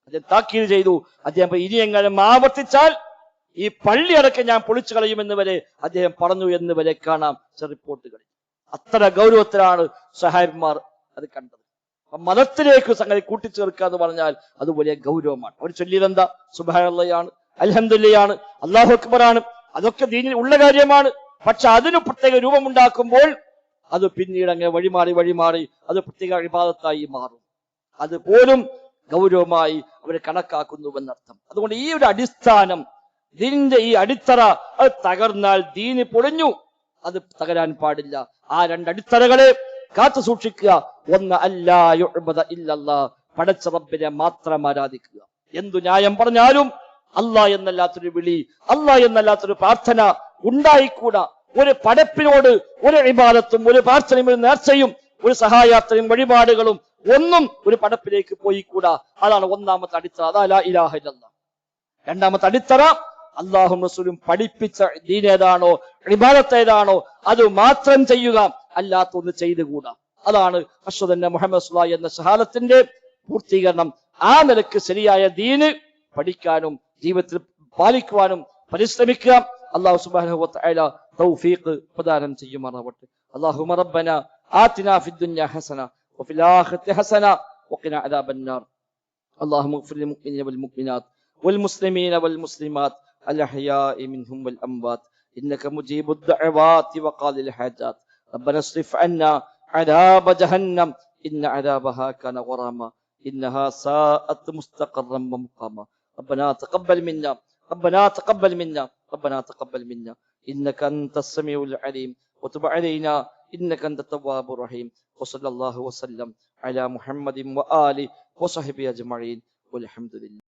[SPEAKER 1] അദ്ദേഹം താക്കീത് ചെയ്തു. അദ്ദേഹം ഇനി എങ്ങനെ ആവർത്തിച്ചാൽ ഈ പള്ളി അടക്കം ഞാൻ പൊളിച്ചു കളയുമെന്ന് വരെ അദ്ദേഹം പറഞ്ഞു എന്ന് വരെ കാണാം റിപ്പോർട്ടുകളിൽ. അത്ര ഗൗരവത്തിലാണ് സ്വഹാബിമാർ അത് കണ്ടത്. മതത്തിലേക്ക് സംഗതി കൂട്ടിച്ചേർക്കുക എന്ന് പറഞ്ഞാൽ അത് വലിയ ഗൗരവമാണ്. അവർ ചൊല്ലിയതെന്താ? സുബ്ഹാനല്ലാഹ്, അൽഹംദുലില്ലാഹ്, അല്ലാഹു അക്ബറാണ്, അതൊക്കെ ദീനിൽ ഉള്ള കാര്യമാണ്. പക്ഷെ അതിന് പ്രത്യേക രൂപമുണ്ടാക്കുമ്പോൾ അത് പിന്നീട് അങ്ങനെ വഴിമാറി അത് പ്രത്യേക ഇബാദത്തായി മാറും. അതുപോലും ഗൗരവമായി അവർ കണക്കാക്കുന്നുവെന്നർത്ഥം. അതുകൊണ്ട് ഈ ഒരു അടിസ്ഥാനം, ദീനിന്റെ ഈ അടിത്തറ അത് തകർന്നാൽ ദീന് പൊളിഞ്ഞു. അത് തകരാൻ പാടില്ല. ആ രണ്ടടിത്തറകളെ കാത്തു സൂക്ഷിക്കുക. ഒന്ന്, അല്ലാ യുഅ്ബദ ഇല്ലല്ലാഹ്, പടച്ച റബ്ബിനെ മാത്രം ആരാധിക്കുക. എന്തു ന്യായം പറഞ്ഞാലും അല്ലാഹ് എന്നല്ലാത്തൊരു വിളി, അല്ലാഹ് എന്നല്ലാത്തൊരു പ്രാർത്ഥന ഉണ്ടായിക്കൂടാ. ഒരു പടപ്പിനോട് ഒരു ഇബാദത്തും ഒരു പ്രാർത്ഥനയും ഒരു നേർച്ചയും ഒരു സഹായാത്രയും വഴിപാടുകളും ഒന്നും ഒരു പടപ്പിലേക്ക് പോയിക്കൂടാ. അതാണ് ഒന്നാമത്തെ അടിത്തറ. അതാ ലാ ഇലാഹ ഇല്ലല്ലാഹ്. രണ്ടാമത്തെ അടിത്തറ, അല്ലാഹും റസൂലും പഠിപ്പിച്ച ദീൻ ഏതാണോ, ഇബാദത്ത് ഏതാണോ അത് മാത്രം ചെയ്യുക, അല്ലാത്തൊന്ന് ചെയ്തുകൂടാ. അതാണ് അശ്ഹദു അന്ന മുഹമ്മദ് റസൂലുള്ളാഹി എന്ന ഷഹാദത്തിന്റെ പൂർത്തീകരണം. ആ നിലക്ക് ശരിയായ ദീന് പഠിക്കാനും ജീവിതത്തിൽ പാലിക്കുവാനും പരിശ്രമിക്കുക. അല്ലാഹു സുബ്ഹാനഹു വ തആല തൗഫീഖ് പ്രദാനം ചെയ്യുമാറാവട്ടെ. അല്ലാഹുമ്മ റബ്ബന ആതിനാ ഫിദ് ദുനിയ ഹസന വഫിൽ ആഖിറതി ഹസന വഖിനാ അദാബന്നാർ. اللهم اغفر للمؤمنين والمؤمنات والمسلمين والمسلمات الأحياء منهم والأموات إنك مجيب الدعوات وقاضي الحاجات. ربنا اصرف عنا عذاب جهنم إن عذابها كان غراما إنها ساءت مستقرا ومقاما ربنا تقبل منا ربنا تقبل منا ربنا تقبل منا إنك أنت السميع العليم وتب علينا إنك أنت التواب الرحيم وصلى الله وسلم على محمد وآله وصحبه أجمعين والحمد لله.